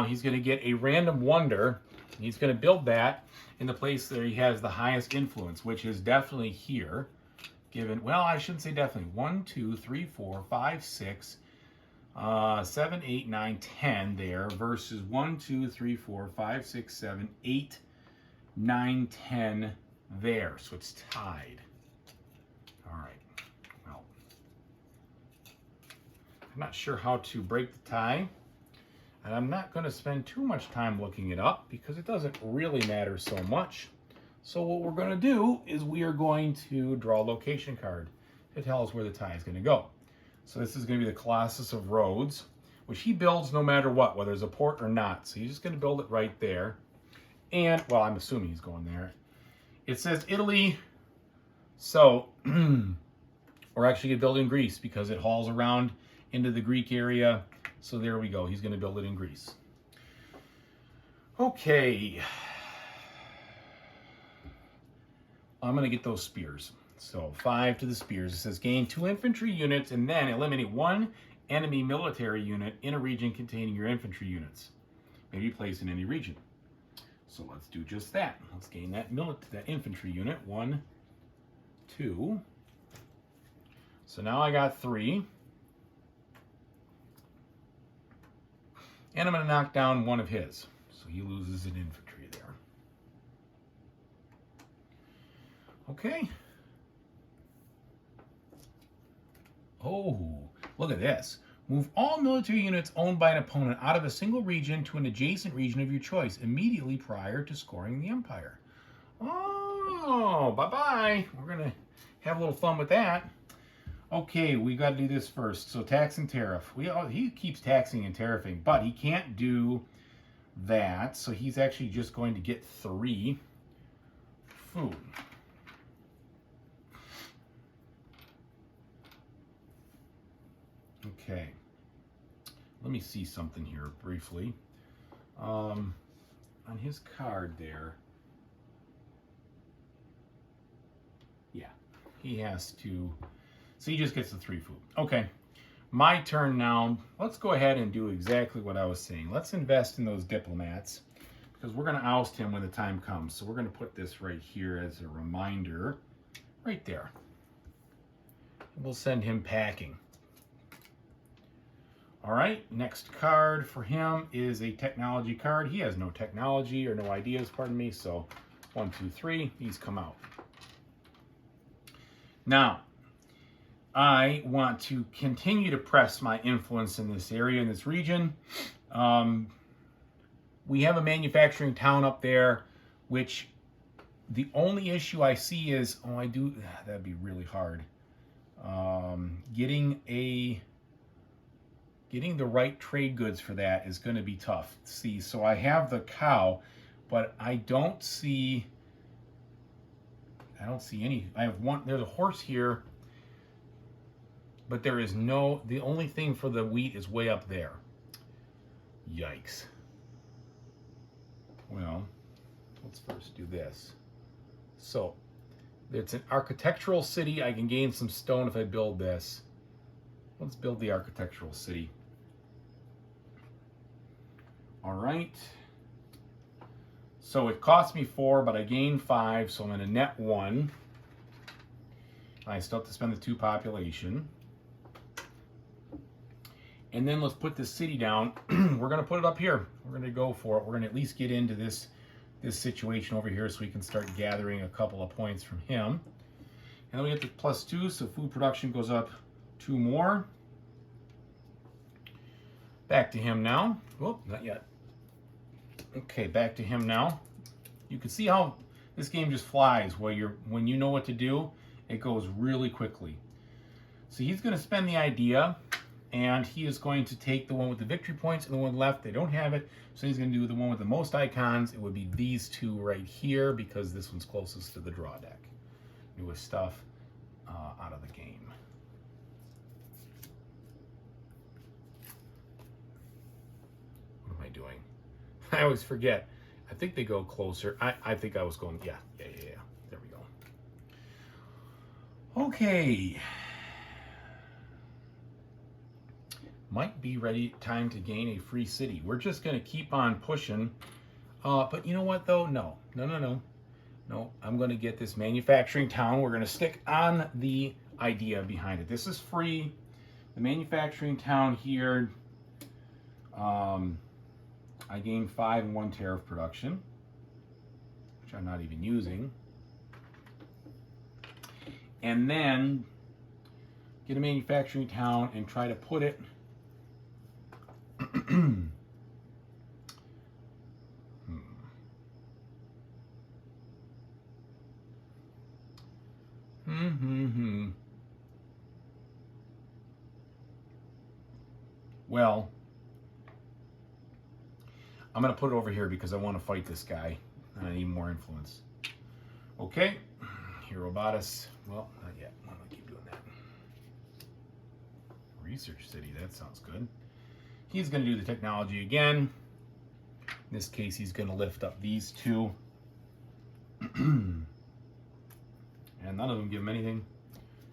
he's going to get a random wonder. He's going to build that in the place that he has the highest influence, which is definitely here. Given, well, I shouldn't say definitely. 1, 2, 3, 4, 5, 6. 7, 8, 9, 10 there versus 1, 2, 3, 4, 5, 6, 7, 8 9, 10 there. So it's tied. All right. Well, I'm not sure how to break the tie. And I'm not going to spend too much time looking it up because it doesn't really matter so much. So what we're going to do is we are going to draw a location card to tell us where the tie is going to go. So this is going to be the Colossus of Rhodes, which he builds no matter what, whether it's a port or not. So he's just going to build it right there. And, well, I'm assuming he's going there. It says Italy. So we're actually going to build in Greece because it hauls around into the Greek area. So there we go. He's going to build it in Greece. Okay. I'm going to get those spears. So 5 to the spears. It says gain 2 infantry units and then eliminate 1 enemy military unit in a region containing your infantry units. Maybe placed in any region. So let's do just that. Let's gain that infantry unit. 1, 2. So now I got 3. And I'm going to knock down 1 of his. So he loses an infantry there. Okay. Oh, look at this. Move all military units owned by an opponent out of a single region to an adjacent region of your choice immediately prior to scoring the empire. Oh, bye-bye. We're going to have a little fun with that. Okay, we got to do this first. So tax and tariff. He keeps taxing and tariffing, but he can't do that. So he's actually just going to get 3 food. Okay. Let me see something here briefly. On his card there. Yeah, he has to. So he just gets the 3 food. Okay, my turn now. Let's go ahead and do exactly what I was saying. Let's invest in those diplomats because we're going to oust him when the time comes. So we're going to put this right here as a reminder, right there. We'll send him packing. All right, next card for him is a technology card. He has no technology or no ideas, pardon me. So 1, 2, 3, he's come out. Now, I want to continue to press my influence in this area, in this region. We have a manufacturing town up there, which the only issue I see is, that'd be really hard. Getting the right trade goods for that is going to be tough. See, so I have the cow, but I don't see any. I have one. There's a horse here, but there is no. The only thing for the wheat is way up there. Yikes. Well, let's first do this. So, it's an architectural city. I can gain some stone if I build this. Let's build the architectural city. All right. So it cost me 4, but I gained 5, so I'm going to net 1. I still have to spend the 2 population. And then let's put this city down. We're going to put it up here. We're going to go for it. We're going to at least get into this situation over here so we can start gathering a couple of points from him. And then we get the +2, so food production goes up 2 more. Back to him now. Whoop, not yet. Okay, back to him now. You can see how this game just flies. When you know what to do, it goes really quickly. So he's going to spend the idea, and he is going to take the one with the victory points and the one left. They don't have it, so he's going to do the one with the most icons. It would be these 2 right here because this one's closest to the draw deck. Newest stuff out of the game. What am I doing? I always forget. I think they go closer. I think I was going, yeah. There we go. Okay. Might be ready, time to gain a free city. We're just going to keep on pushing. But you know what, though? No, I'm going to get this manufacturing town. We're going to stick on the idea behind it. This is free. The manufacturing town here, I gained 5 and 1 tariff production, which which I'm not even using. And then get a manufacturing town and try to put it Well, I'm going to put it over here because I want to fight this guy and I need more influence. Okay, Hero Bodice. Well, not yet. I'm going to keep doing that. Research City, that sounds good. He's going to do the technology again. In this case, he's going to lift up these two. And none of them give him anything.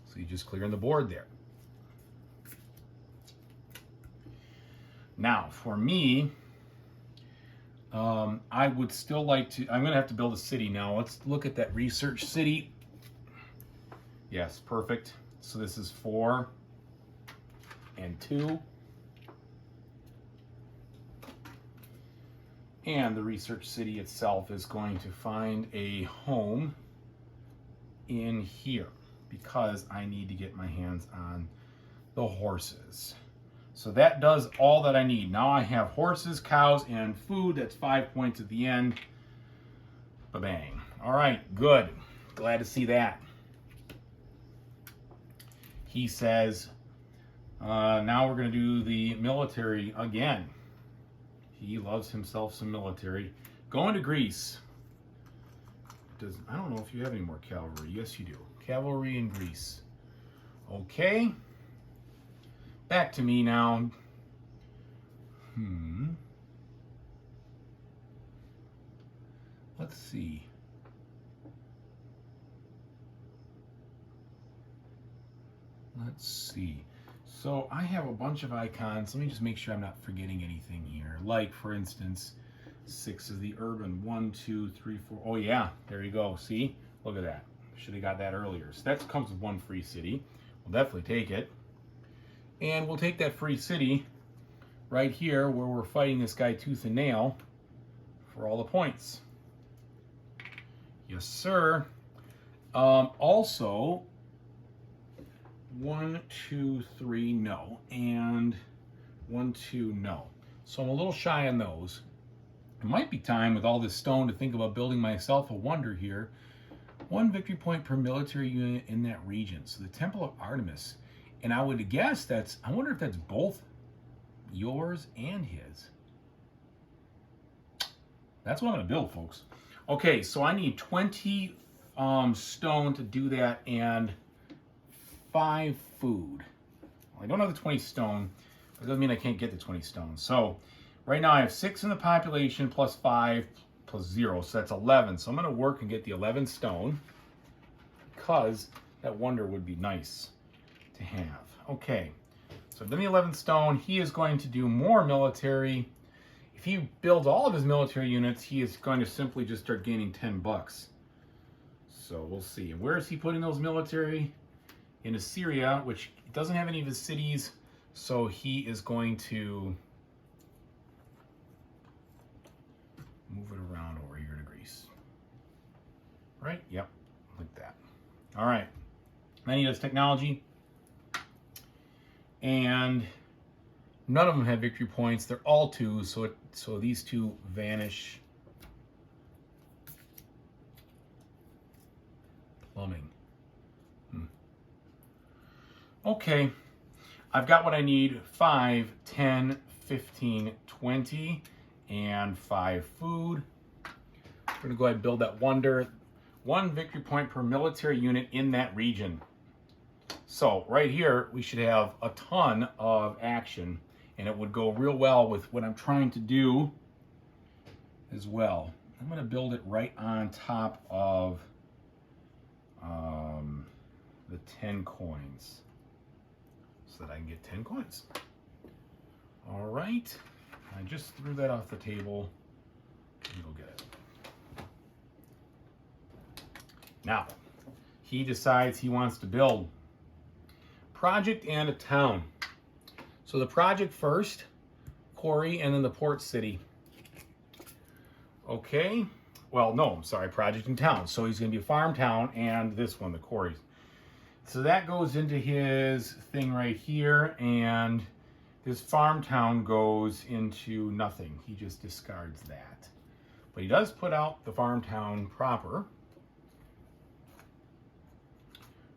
So he's just clearing the board there. Now, for me, I would still like to, I'm going to have to build a city now. Let's look at that research city. Yes, perfect. So this is 4 and 2. And the research city itself is going to find a home in here because I need to get my hands on the horses. So that does all that I need. Now I have horses, cows, and food. That's 5 points at the end. Ba-bang. All right, good. Glad to see that. He says, now we're going to do the military again. He loves himself some military. Going to Greece. I don't know if you have any more cavalry. Yes, you do. Cavalry in Greece. Okay. Back to me now. Let's see. Let's see. So I have a bunch of icons. Let me just make sure I'm not forgetting anything here. Like, for instance, 6 is the urban. 1, 2, 3, 4. Oh, yeah. There you go. See? Look at that. Should have got that earlier. So that comes with 1 free city. We'll definitely take it. And we'll take that free city right here where we're fighting this guy tooth and nail for all the points. Yes, sir. Also, 1, 2, 3, no. And 1, 2, no. So I'm a little shy on those. It might be time with all this stone to think about building myself a wonder here. 1 victory point per military unit in that region. So the Temple of Artemis. And I would guess that's, I wonder if that's both yours and his. That's what I'm going to build, folks. Okay, so I need 20 stone to do that and 5 food. Well, I don't have the 20 stone, but it doesn't mean I can't get the 20 stone. So right now I have 6 in the population plus 5 plus 0, so that's 11. So I'm going to work and get the 11 stone because that wonder would be nice to have. Okay, so I've done the 11 stone. He is going to do more military. If he builds all of his military units, he is going to simply just start gaining 10 bucks. So we'll see. And where is he putting those military? In Assyria, which doesn't have any of his cities, so he is going to move it around over here to Greece. Right? Yep, like that. All right. Then he does technology. And none of them have victory points. They're all 2, so these 2 vanish. Plumbing. Okay, I've got what I need. 5, 10, 15, 20, and 5 food. We're going to go ahead and build that wonder. 1 victory point per military unit in that region. So right here, we should have a ton of action, and it would go real well with what I'm trying to do as well. I'm going to build it right on top of the 10 coins so that I can get 10 coins. All right. I just threw that off the table. Let me go get it. Now, he decides he wants to build project and a town. So the project first, quarry, and then the port city. Okay, well, no, I'm sorry, project in town. So he's going to be a farm town, and this one, the quarries. So that goes into his thing right here, and this farm town goes into nothing. He just discards that. But he does put out the farm town proper.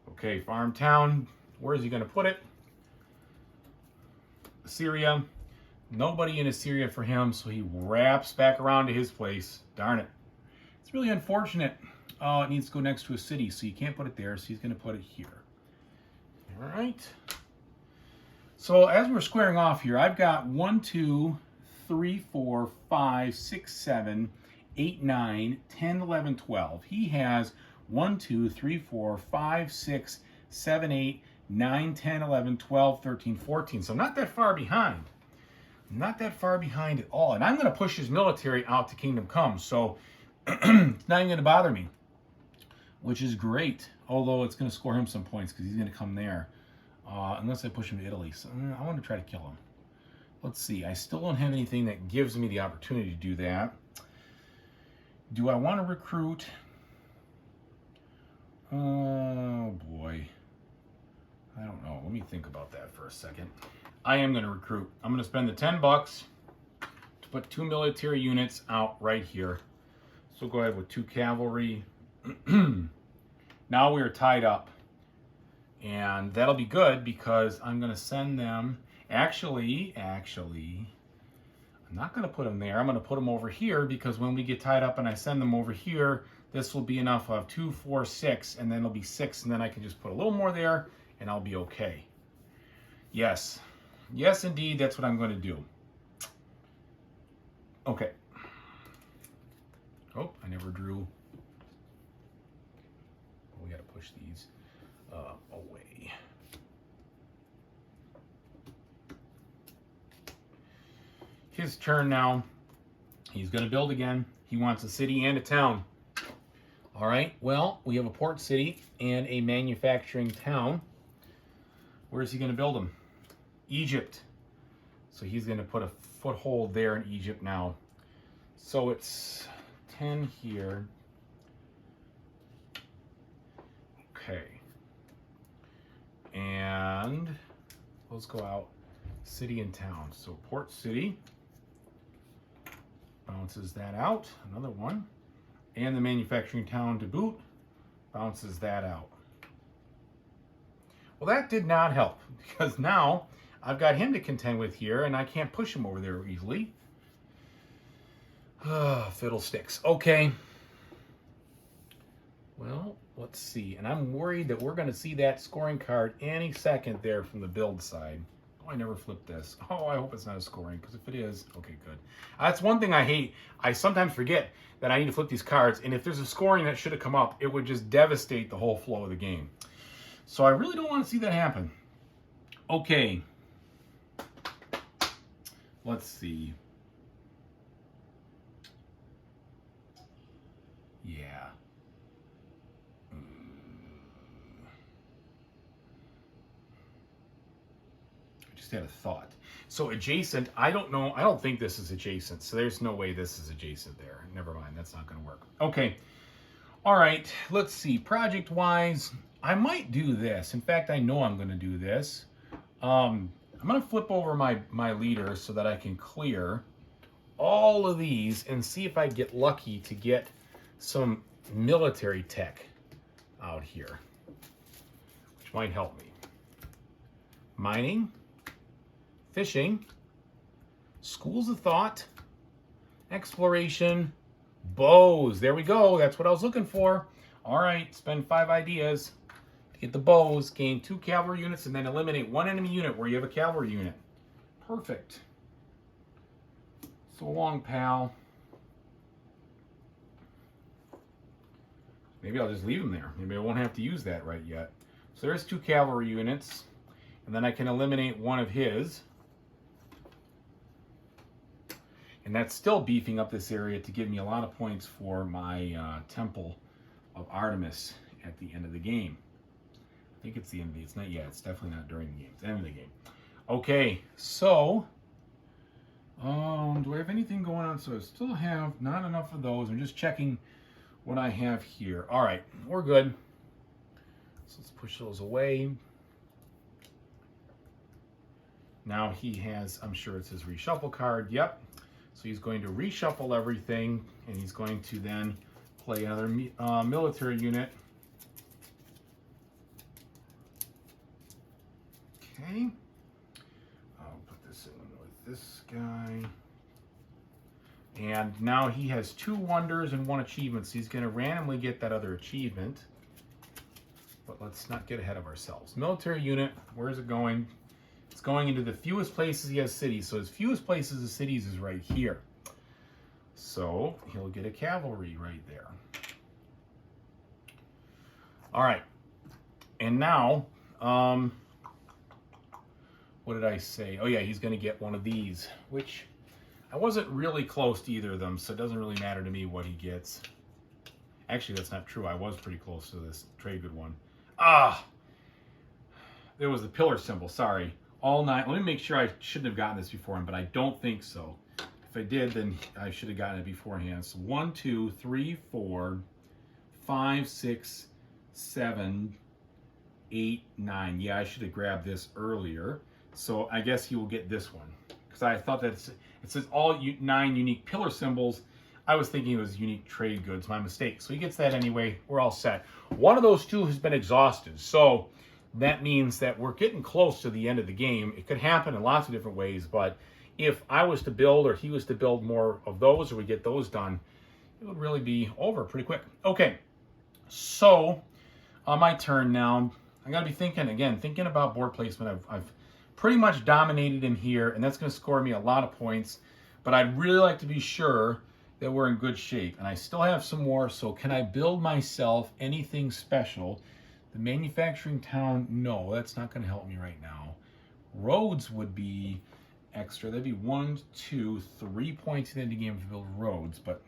Okay, farm town, where is he going to put it? Assyria. Nobody in Assyria for him, so he wraps back around to his place. Darn it. It's really unfortunate. Oh, it needs to go next to a city, so you can't put it there, so he's going to put it here. All right. So as we're squaring off here, I've got 1, 2, 3, 4, 5, 6, 7, 8, 9, 10, 11, 12. He has 1, 2, 3, 4, 5, 6, 7, 8, 9, 10, 11, 12, 13, 14. So I'm not that far behind. Not that far behind at all. And I'm going to push his military out to Kingdom Come. So it's not even going to bother me, which is great. Although it's going to score him some points because he's going to come there. Unless I push him to Italy. So I want to try to kill him. Let's see. I still don't have anything that gives me the opportunity to do that. Do I want to recruit? Oh, boy. I don't know. Let me think about that for a second. I am going to recruit. I'm going to spend the $10 to put 2 military units out right here. So go ahead with 2 cavalry. Now we are tied up. And that'll be good because I'm going to send them. Actually, I'm not going to put them there. I'm going to put them over here because when we get tied up and I send them over here, this will be enough of 2, 4, 6, and then it'll be 6, and then I can just put a little more there, and I'll be okay. Yes. Yes, indeed, that's what I'm going to do. Okay. Oh, I never drew. We got to push these away. His turn now. He's going to build again. He wants a city and a town. All right, well, we have a port city and a manufacturing town. Where is he going to build them? Egypt. So he's going to put a foothold there in Egypt now. So it's 10 here. Okay. And let's go out city and town. So port city bounces that out. Another one. And the manufacturing town to boot bounces that out. Well, that did not help because now I've got him to contend with here and I can't push him over there easily. Fiddlesticks. Okay. Well, let's see. And I'm worried that we're going to see that scoring card any second there from the build side. Oh, I never flipped this. Oh, I hope it's not a scoring, because if it is, okay, good. That's one thing I hate. I sometimes forget that I need to flip these cards, and if there's a scoring that should have come up, it would just devastate the whole flow of the game. So I really don't want to see that happen. Okay. Let's see. Yeah. Had a thought. So adjacent, I don't know. I don't think this is adjacent. So there's no way this is adjacent there. Never mind. That's not going to work. Okay. All right. Let's see. Project wise, I might do this. In fact, I know I'm going to do this. I'm going to flip over my leader so that I can clear all of these and see if I get lucky to get some military tech out here, which might help me. Mining. Fishing, schools of thought, exploration, bows. There we go. That's what I was looking for. All right, spend 5 ideas to get the bows, gain 2 cavalry units, and then eliminate 1 enemy unit where you have a cavalry unit. Perfect. So long, pal. Maybe I'll just leave him there. Maybe I won't have to use that right yet. So there's 2 cavalry units, and then I can eliminate 1 of his. And that's still beefing up this area to give me a lot of points for my Temple of Artemis at the end of the game. I think it's the end of the game. It's not yet. It's definitely not during the game. It's the end of the game. Okay, so Do I have anything going on? So I still have not enough of those. I'm just checking what I have here. All right, we're good. So let's push those away. Now he has, I'm sure it's his reshuffle card. Yep. So he's going to reshuffle everything, and he's going to then play another military unit. Okay. I'll put this in with this guy. And now he has 2 wonders and 1 achievement, so he's going to randomly get that other achievement. But let's not get ahead of ourselves. Military unit, where is it going? It's going into the fewest places he has cities. So his fewest places of cities is right here. So he'll get a cavalry right there. All right. And now, what did I say? Oh yeah, he's going to get one of these, which I wasn't really close to either of them, so it doesn't really matter to me what he gets. Actually, that's not true. I was pretty close to this trade good one. There was the pillar symbol. Sorry. All 9. Let me make sure. I shouldn't have gotten this beforehand, but I don't think so. If I did, then I should have gotten it beforehand. So 1, 2, 3, 4, 5, 6, 7, 8, 9. Yeah, I should have grabbed this earlier. So I guess he will get this one. Because I thought that it says all 9 unique pillar symbols. I was thinking it was unique trade goods. My mistake. So he gets that anyway. We're all set. One of those 2 has been exhausted. So that means that we're getting close to the end of the game. It could happen in lots of different ways, but if I was to build or he was to build more of those or we get those done, it would really be over pretty quick. Okay, so on my turn now, I got to be thinking about board placement. I've pretty much dominated him here, and that's going to score me a lot of points, but I'd really like to be sure that we're in good shape, and I still have some more, so can I build myself anything special? The manufacturing town, no, that's not going to help me right now. Roads would be extra. That'd be 1, 2, 3 points in the end of the game to build roads, but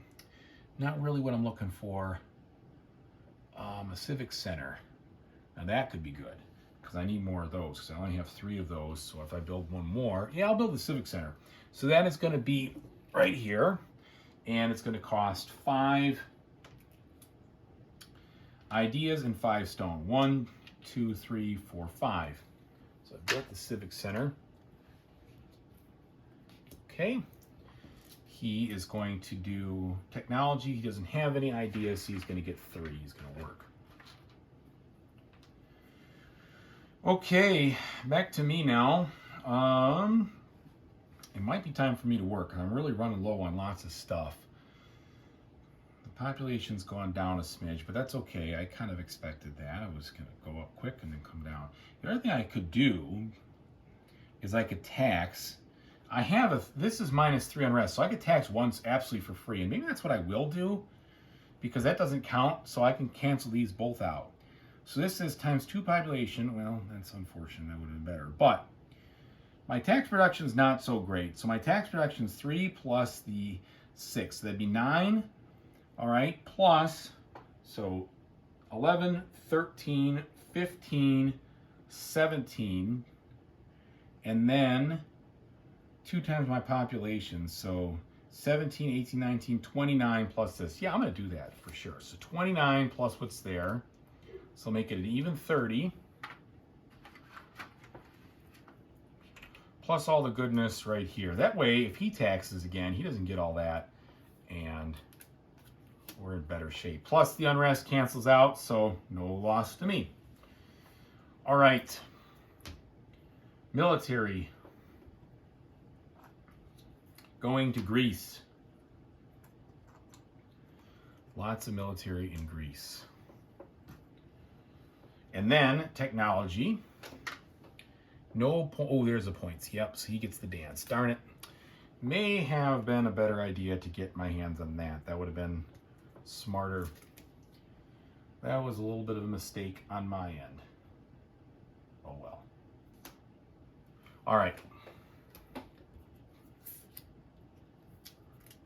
not really what I'm looking for. A civic center. Now that could be good because I need more of those because I only have 3 of those. So if I build 1 more, yeah, I'll build the civic center. So that is going to be right here, and it's going to cost 5 ideas and 5 stone. 1, 2, 3, 4, 5. So I've built the civic center. Okay. He is going to do technology. He doesn't have any ideas, so he's going to get 3. He's going to work. Okay, back to me now. It might be time for me to work. I'm really running low on lots of stuff. Population's gone down a smidge, but that's okay. I kind of expected that. I was going to go up quick and then come down. The other thing I could do is I could tax. This is -3 unrest, so I could tax once absolutely for free, and maybe that's what I will do because that doesn't count, so I can cancel these both out. So this is ×2 population. Well, that's unfortunate. That would have been better, but my tax production is not so great. So my tax production is 3 plus the 6. So that'd be 9. All right, plus, so 11, 13, 15, 17, and then 2 times my population. So 17, 18, 19, 29 plus this. Yeah, I'm going to do that for sure. So 29 plus what's there. So make it an even 30. Plus all the goodness right here. That way, if he taxes again, he doesn't get all that. And we're in better shape. Plus the unrest cancels out, so no loss to me. All right. Military. Going to Greece. Lots of military in Greece. And then technology. There's the points. Yep, so he gets the dance. Darn it. May have been a better idea to get my hands on that. That would have been smarter. That was a little bit of a mistake on my end. Oh well. All right.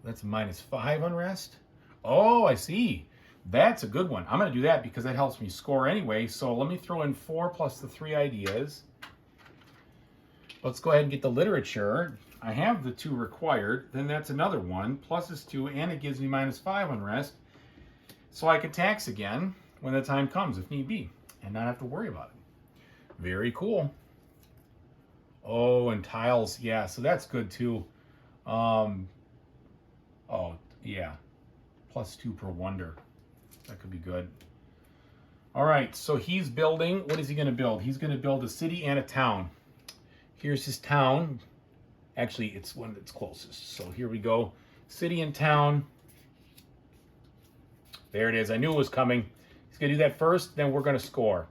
That's -5 unrest. Oh, I see. That's a good one. I'm going to do that because that helps me score anyway. So let me throw in 4 plus the 3 ideas. Let's go ahead and get the literature. I have the 2 required, then that's another 1, plus is 2, and it gives me -5 on rest. So I can tax again when the time comes, if need be, and not have to worry about it. Very cool. Oh, and tiles, yeah, so that's good too. Oh, yeah, +2 per wonder. That could be good. All right, so he's building, what is he gonna build? He's gonna build a city and a town. Here's his town. Actually, it's one that's closest. So here we go, city and town. There it is, I knew it was coming. He's gonna do that first, then we're gonna score.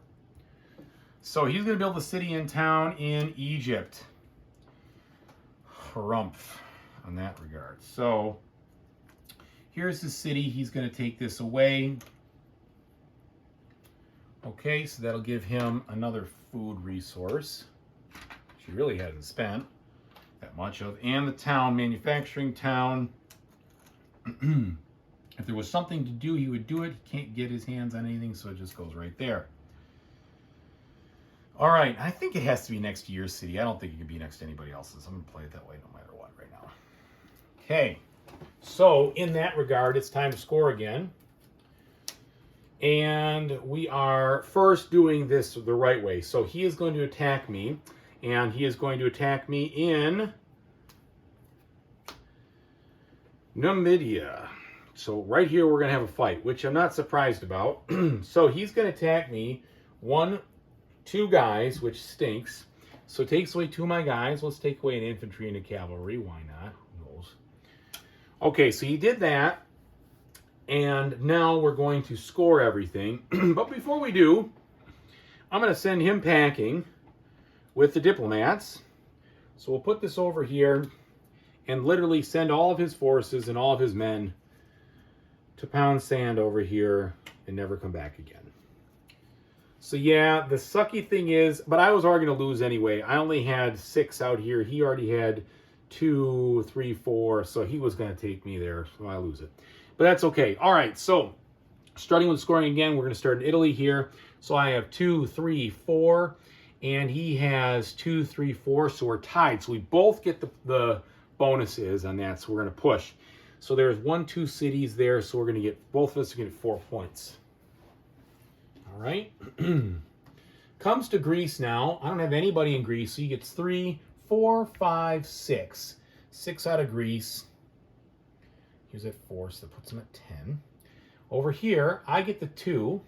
So he's gonna build a city and town in Egypt. Harumph on that regard. So here's the city, he's gonna take this away. Okay, so that'll give him another food resource, which he really hasn't spent that much of. And the town, manufacturing town. If there was something to do, he would do it. He can't get his hands on anything, so it just goes right there. All right, I think it has to be next to your city. I don't think it can be next to anybody else's. I'm gonna play it that way no matter what right now. Okay, so in that regard, it's time to score again. And we are first doing this the right way. So he is going to attack me, and he is going to attack me in Numidia. So right here, we're going to have a fight, which I'm not surprised about. So he's going to attack me, 2 guys, which stinks. So it takes away 2 of my guys. Let's take away an infantry and a cavalry. Why not? Who knows? Okay, so he did that. And now we're going to score everything. But before we do, I'm going to send him packing with the diplomats. So we'll put this over here and literally send all of his forces and all of his men to pound sand over here and never come back again. So yeah, the sucky thing is, but I was already going to lose anyway. I only had 6 out here. He already had 2, 3, 4. So he was going to take me there. So I lose it. But that's okay. All right, so starting with scoring again, we're going to start in Italy here. So I have 2, 3, 4, and he has 2, 3, 4. So we're tied. So we both get the bonuses on that. So we're going to push. So there's 1, 2 cities there. So we're going to get, both of us are going to get 4 points. All right. Comes to Greece now. I don't have anybody in Greece. So he gets 3, 4, 5, 6. 6 out of Greece. Here's at 4, so that puts him at 10. Over here, I get the 2.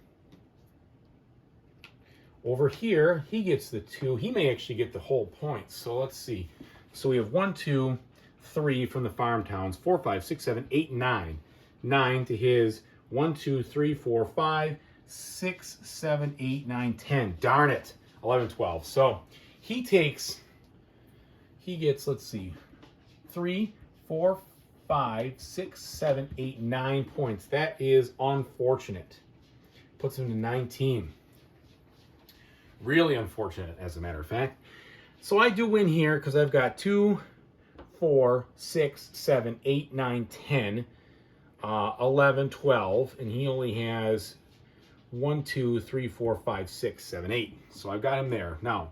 Over here, he gets the 2. He may actually get the whole point. So let's see. So we have 1, 2, 3 from the farm towns. 4, 5, 6, 7, 8, 9. 9 to his 1, 2, 3, 4, 5, 6, 7, 8, 9, 10. Darn it. 11, 12. So he gets, let's see, 3, 4, 5, 6, 7, 8, 9 points. That is unfortunate. Puts him to 19. Really unfortunate, as a matter of fact. So I do win here because I've got 2, 4, 6, 7, 8, 9, 10, 11, 12, and he only has 1, 2, 3, 4, 5, 6, 7, 8. So I've got him there. Now,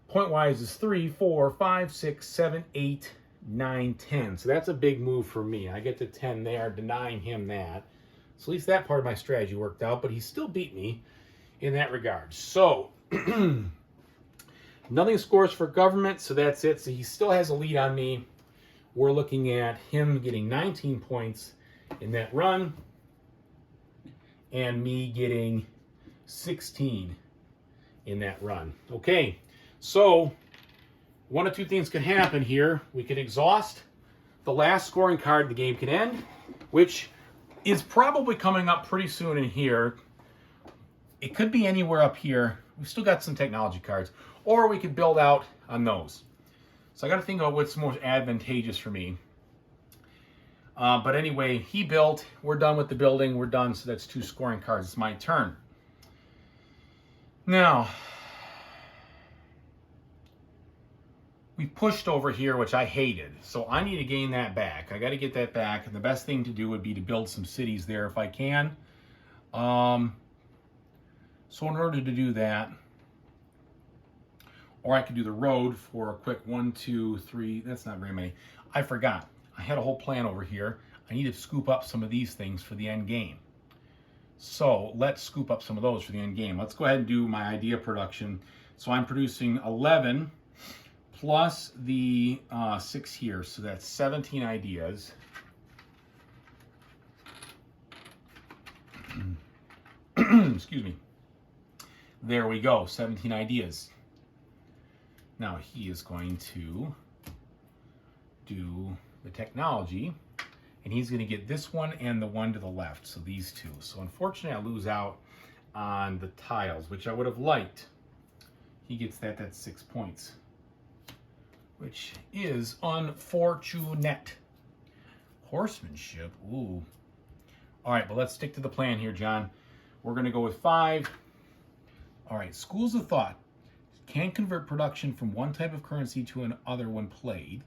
point-wise is 3, 4, 5, 6, 7, 8, 9, 10. So that's a big move for me. I get to 10 there, denying him that. So at least that part of my strategy worked out, but he still beat me in that regard. So nothing scores for government, so that's it. So he still has a lead on me. We're looking at him getting 19 points in that run and me getting 16 in that run. Okay, so 1 of 2 things can happen here. We can exhaust the last scoring card, the game can end, which is probably coming up pretty soon in here. It could be anywhere up here. We've still got some technology cards, or we could build out on those. So I got to think about what's most advantageous for me. But anyway, he built. We're done with the building. We're done, so that's 2 scoring cards. It's my turn. Now, we pushed over here, which I hated. So I need to gain that back. I got to get that back. And the best thing to do would be to build some cities there if I can. So in order to do that, Or I could do the road for a quick 1, 2, 3. That's not very many. I forgot. I had a whole plan over here. I need to scoop up some of these things for the end game. So let's scoop up some of those for the end game. Let's go ahead and do my idea production. So I'm producing 11 plus the 6 here. So that's 17 ideas. Excuse me. There we go, 17 ideas. Now he is going to do the technology, and he's going to get this one and the one to the left, so these two. So unfortunately, I lose out on the tiles, which I would have liked. He gets that, that's 6 points, which is unfortunate. Horsemanship, ooh. All right, but let's stick to the plan here, John. We're going to go with 5. All right, schools of thought can convert production from one type of currency to another when played,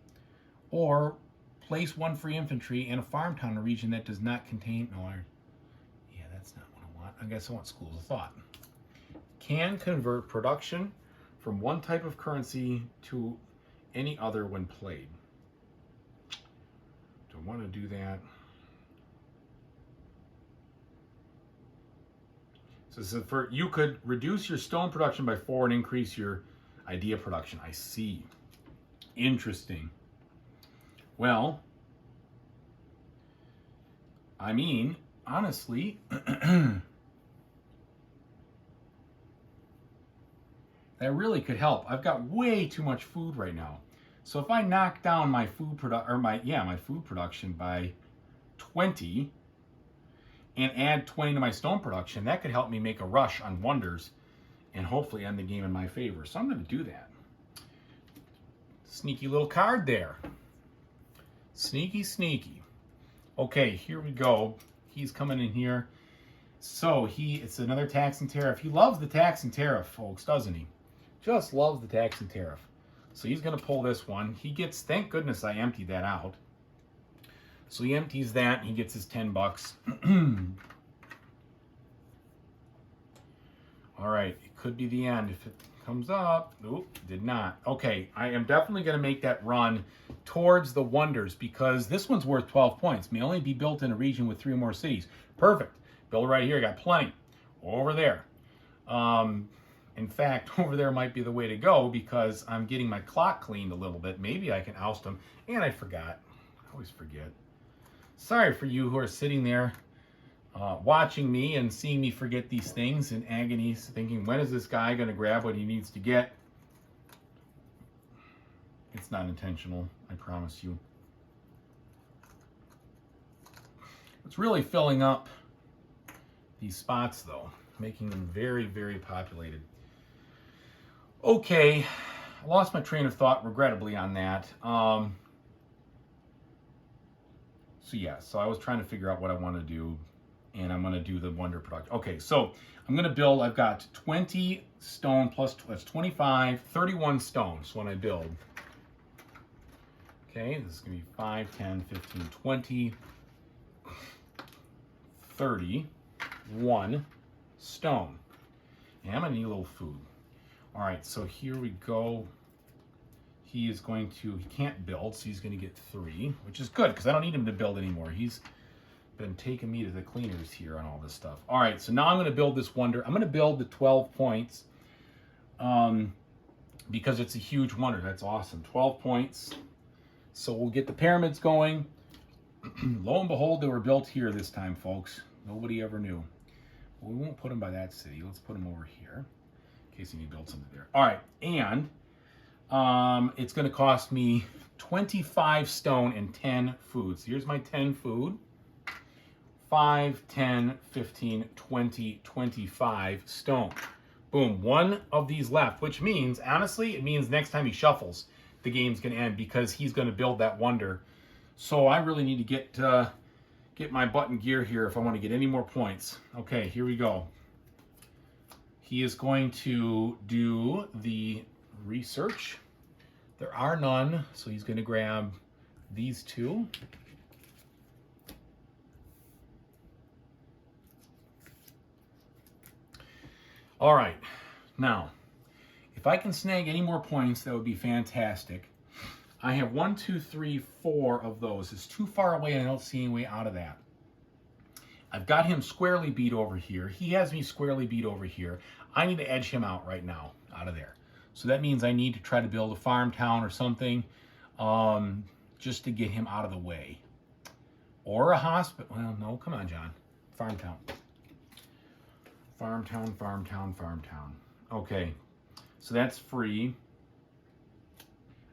or place one free infantry in a farm town in a region that does not contain, yeah, that's not what I want. I guess I want schools of thought. Can convert production from one type of currency to any other when played. Do I want to do that? So for you could reduce your stone production by 4 and increase your idea production. I see. Interesting. Well, I mean, honestly, that really could help. I've got way too much food right now. So if I knock down my food my food production by 20 and add 20 to my stone production, that could help me make a rush on wonders and hopefully end the game in my favor. So I'm going to do that. Sneaky little card there. Sneaky, sneaky. Okay, here we go. He's coming in here. So it's another tax and tariff. He loves the tax and tariff, folks, doesn't he? Just loves the tax and tariff. So he's going to pull this one. He gets, thank goodness I emptied that out. So he empties that and he gets his 10 bucks. All right, it could be the end if it comes up. Oop, did not. Okay, I am definitely going to make that run towards the wonders because this one's worth 12 points. May only be built in a region with 3 or more cities. Perfect. Build right here. Got plenty. Over there. In fact, over there might be the way to go because I'm getting my clock cleaned a little bit. Maybe I can oust them. And I forgot. I always forget. Sorry for you who are sitting there watching me and seeing me forget these things in agony, thinking, when is this guy going to grab what he needs to get? It's not intentional, I promise you. It's really filling up these spots, though, making them very, very populated. Okay, I lost my train of thought, regrettably, on that. So I was trying to figure out what I want to do, and I'm going to do the wonder production. Okay, so I'm going to build, I've got 20 stone plus, that's 25, 31 stones when I build. Okay, this is going to be 5, 10, 15, 20, 31 stone. And I'm going to need a little food. All right, so here we go. He is going to, he can't build, so he's going to get 3, which is good because I don't need him to build anymore. He's been taking me to the cleaners here on all this stuff. All right, so now I'm going to build this wonder. I'm going to build the 12 points because it's a huge wonder. That's awesome. 12 points. So we'll get the pyramids going. Lo and behold, they were built here this time, folks. Nobody ever knew. Well, we won't put them by that city. Let's put them over here in case you need to build something there. All right, and it's going to cost me 25 stone and 10 food. So here's my 10 food. 5, 10, 15, 20, 25 stone. Boom, one of these left, which means, honestly, it means next time he shuffles, the game's going to end because he's going to build that wonder. So I really need to get my butt in gear here if I want to get any more points. Okay, here we go. He is going to do the research. There are none, so he's going to grab these 2. All right, now, if If I can snag any more points, that would be fantastic. I have 1, 2, 3, 4 of those. It's too far away and I don't see any way out of that. I've got him squarely beat over here. He has me squarely beat over here. I need to edge him out right now, out of there. So that means I need to try to build a farm town or something just to get him out of the way. Or a hospital. Well, no, come on, John. Farm town. Farm town, farm town, farm town. Okay, so that's free.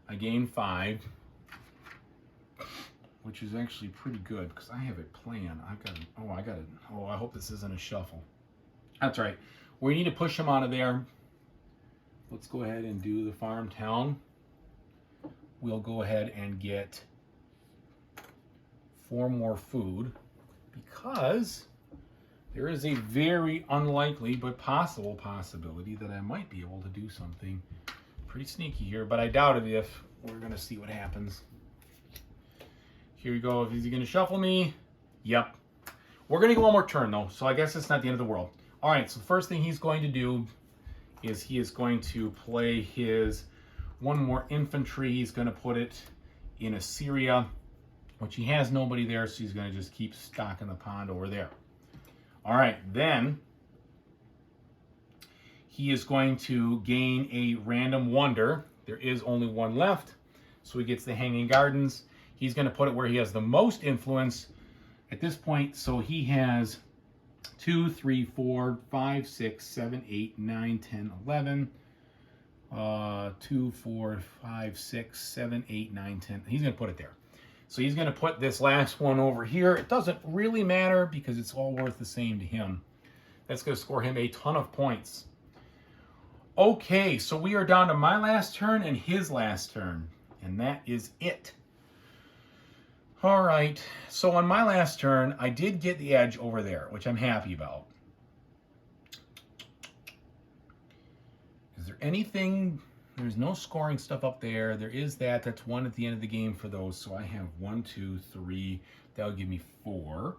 I gain 5, which is actually pretty good because I have a plan. I hope this isn't a shuffle. That's right. We need to push him out of there. Let's go ahead and do the farm town. We'll go ahead and get 4 more food because there is a very unlikely but possible possibility that I might be able to do something pretty sneaky here, but I doubt it. If we're going to see what happens. Here we go. Is he going to shuffle me? Yep. We're going to go one more turn, though, so I guess it's not the end of the world. All right, so the first thing he's going to do is he is going to play his 1 more infantry. He's going to put it in Assyria, which he has nobody there, so he's going to just keep stocking the pond over there. All right, then he is going to gain a random wonder. There is only 1 left, so he gets the Hanging Gardens. He's going to put it where he has the most influence at this point. So he has 2, 3, 4, 5, 6, 7, 8, 9, 10, 11. 2, 4, 5, 6, 7, 8, 9, 10. He's going to put it there. So he's going to put this last one over here. It doesn't really matter because it's all worth the same to him. That's going to score him a ton of points. Okay, so we are down to my last turn and his last turn. And that is it. All right, so on my last turn, I did get the edge over there, which I'm happy about. Is there anything? There's no scoring stuff up there. There is that. That's 1 at the end of the game for those. So I have 1, 2, 3. That would give me 4.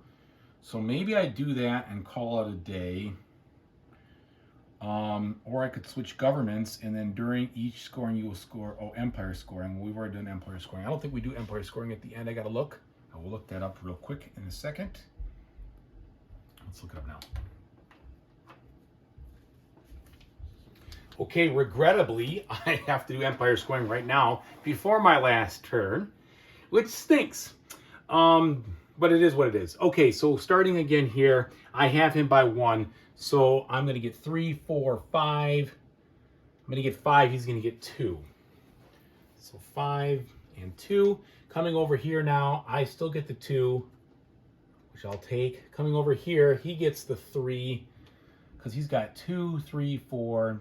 So maybe I do that and call it a day. Or I could switch governments, and then during each scoring you will score, empire scoring. We've already done empire scoring. I don't think we do empire scoring at the end. I gotta look. I will look that up real quick in a second. Let's look it up now. Okay, regrettably, I have to do empire scoring right now before my last turn, which stinks. But it is what it is. Okay, so starting again here, I have him by 1. So I'm going to get 3, 4, 5. I'm going to get 5. He's going to get 2. So 5 and 2. Coming over here now, I still get the 2, which I'll take. Coming over here, he gets the 3 because he's got 2, 3, 4,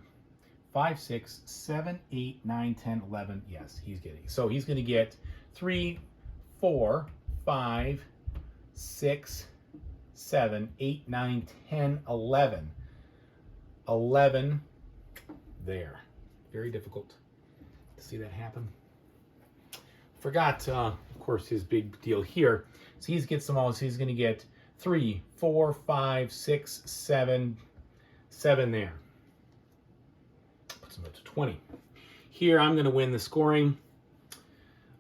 5, 6, 7, 8, 9, 10, 11. Yes, he's getting. So he's going to get 3, 4, 5, 6, 7, 8, 9, 10, 11. 11 there. Very difficult to see that happen. Forgot, of course, his big deal here. So he gets them all. So he's going to get 3, 4, 5, 6, 7, 7 there. Puts him up to 20. Here, I'm going to win the scoring.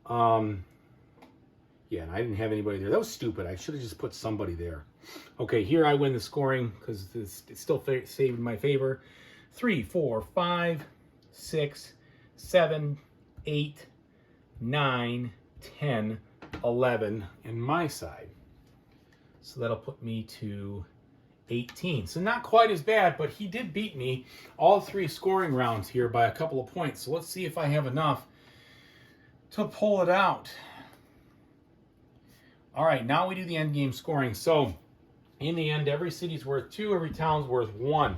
Yeah, and I didn't have anybody there. That was stupid. I should have just put somebody there. Okay, here I win the scoring because it's still saved in my favor. 3, 4, 5, 6, 7, 8, 9, 10, 11 in my side. So that'll put me to 18. So not quite as bad, but he did beat me all 3 scoring rounds here by a couple of points. So let's see if I have enough to pull it out. All right, now we do the end game scoring. So in the end, every city's worth 2, every town's worth 1.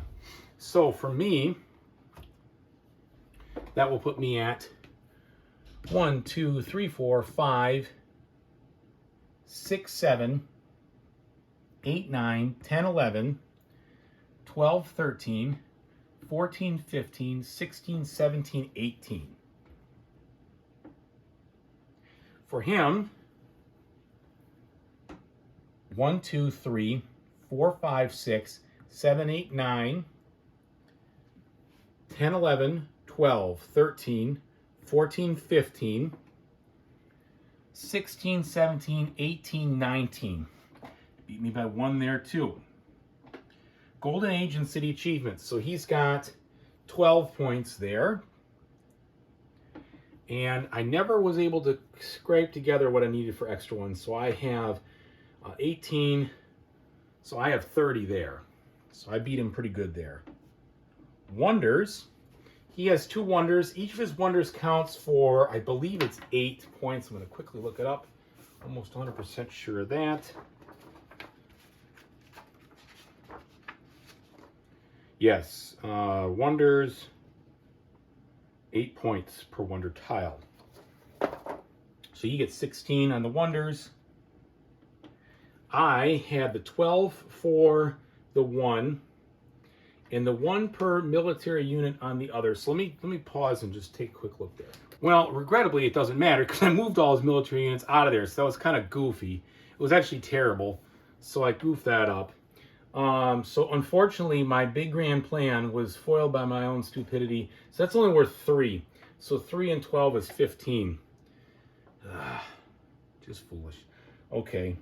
So for me, that will put me at 1, 2, 3, 4, 5, 6, 7, 8, 9, 10, 11, 12, 13, 14, 15, 16, 17, 18. For him, 1, 2, 3, 4, 5, 6, 7, 8, 9, 10, 11, 12, 13, 14, 15, 16, 17, 18, 19. Beat me by 1 there too. Golden Age and City Achievements. So he's got 12 points there. And I never was able to scrape together what I needed for extra ones. So I have 18. So I have 30 there. So I beat him pretty good there. Wonders. He has 2 wonders. Each of his wonders counts for, I believe it's 8 points. I'm going to quickly look it up. Almost 100% sure of that. Yes, wonders, 8 points per wonder tile. So you get 16 on the wonders. I had the 12 for the 1, and the 1 per military unit on the other. So let me pause and just take a quick look there. Well, regrettably, it doesn't matter because I moved all his military units out of there, so that was kind of goofy. It was actually terrible, so I goofed that up. So unfortunately, my big grand plan was foiled by my own stupidity. So that's only worth 3. So 3 and 12 is 15. Just foolish. Okay.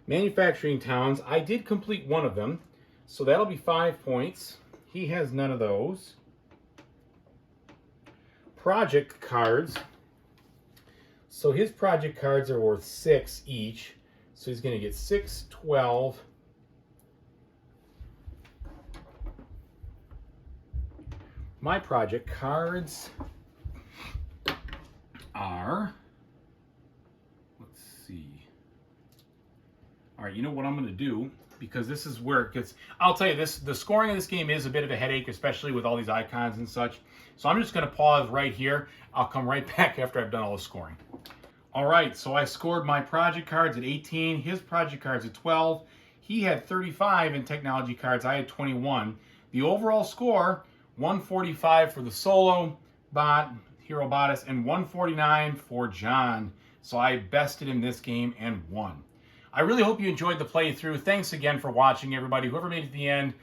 Manufacturing towns. I did complete one of them. So that'll be 5 points. He has none of those. Project cards. So his project cards are worth 6 each. So he's going to get 6, 12. My project cards are, let's see. All right, you know what I'm going to do, because this is where it gets, I'll tell you this, the scoring of this game is a bit of a headache, especially with all these icons and such. So I'm just going to pause right here. I'll come right back after I've done all the scoring. All right, so I scored my project cards at 18, his project cards at 12. He had 35 in technology cards, I had 21. The overall score, 145 for the solo bot, Hero Bottas, and 149 for John. So I bested him this game and won. I really hope you enjoyed the playthrough. Thanks again for watching, everybody. Whoever made it to the end,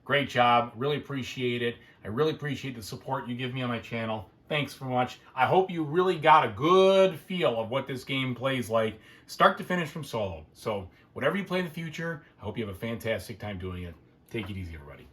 great job. Really appreciate it. I really appreciate the support you give me on my channel. Thanks so much. I hope you really got a good feel of what this game plays like, start to finish from solo. So whatever you play in the future, I hope you have a fantastic time doing it. Take it easy, everybody.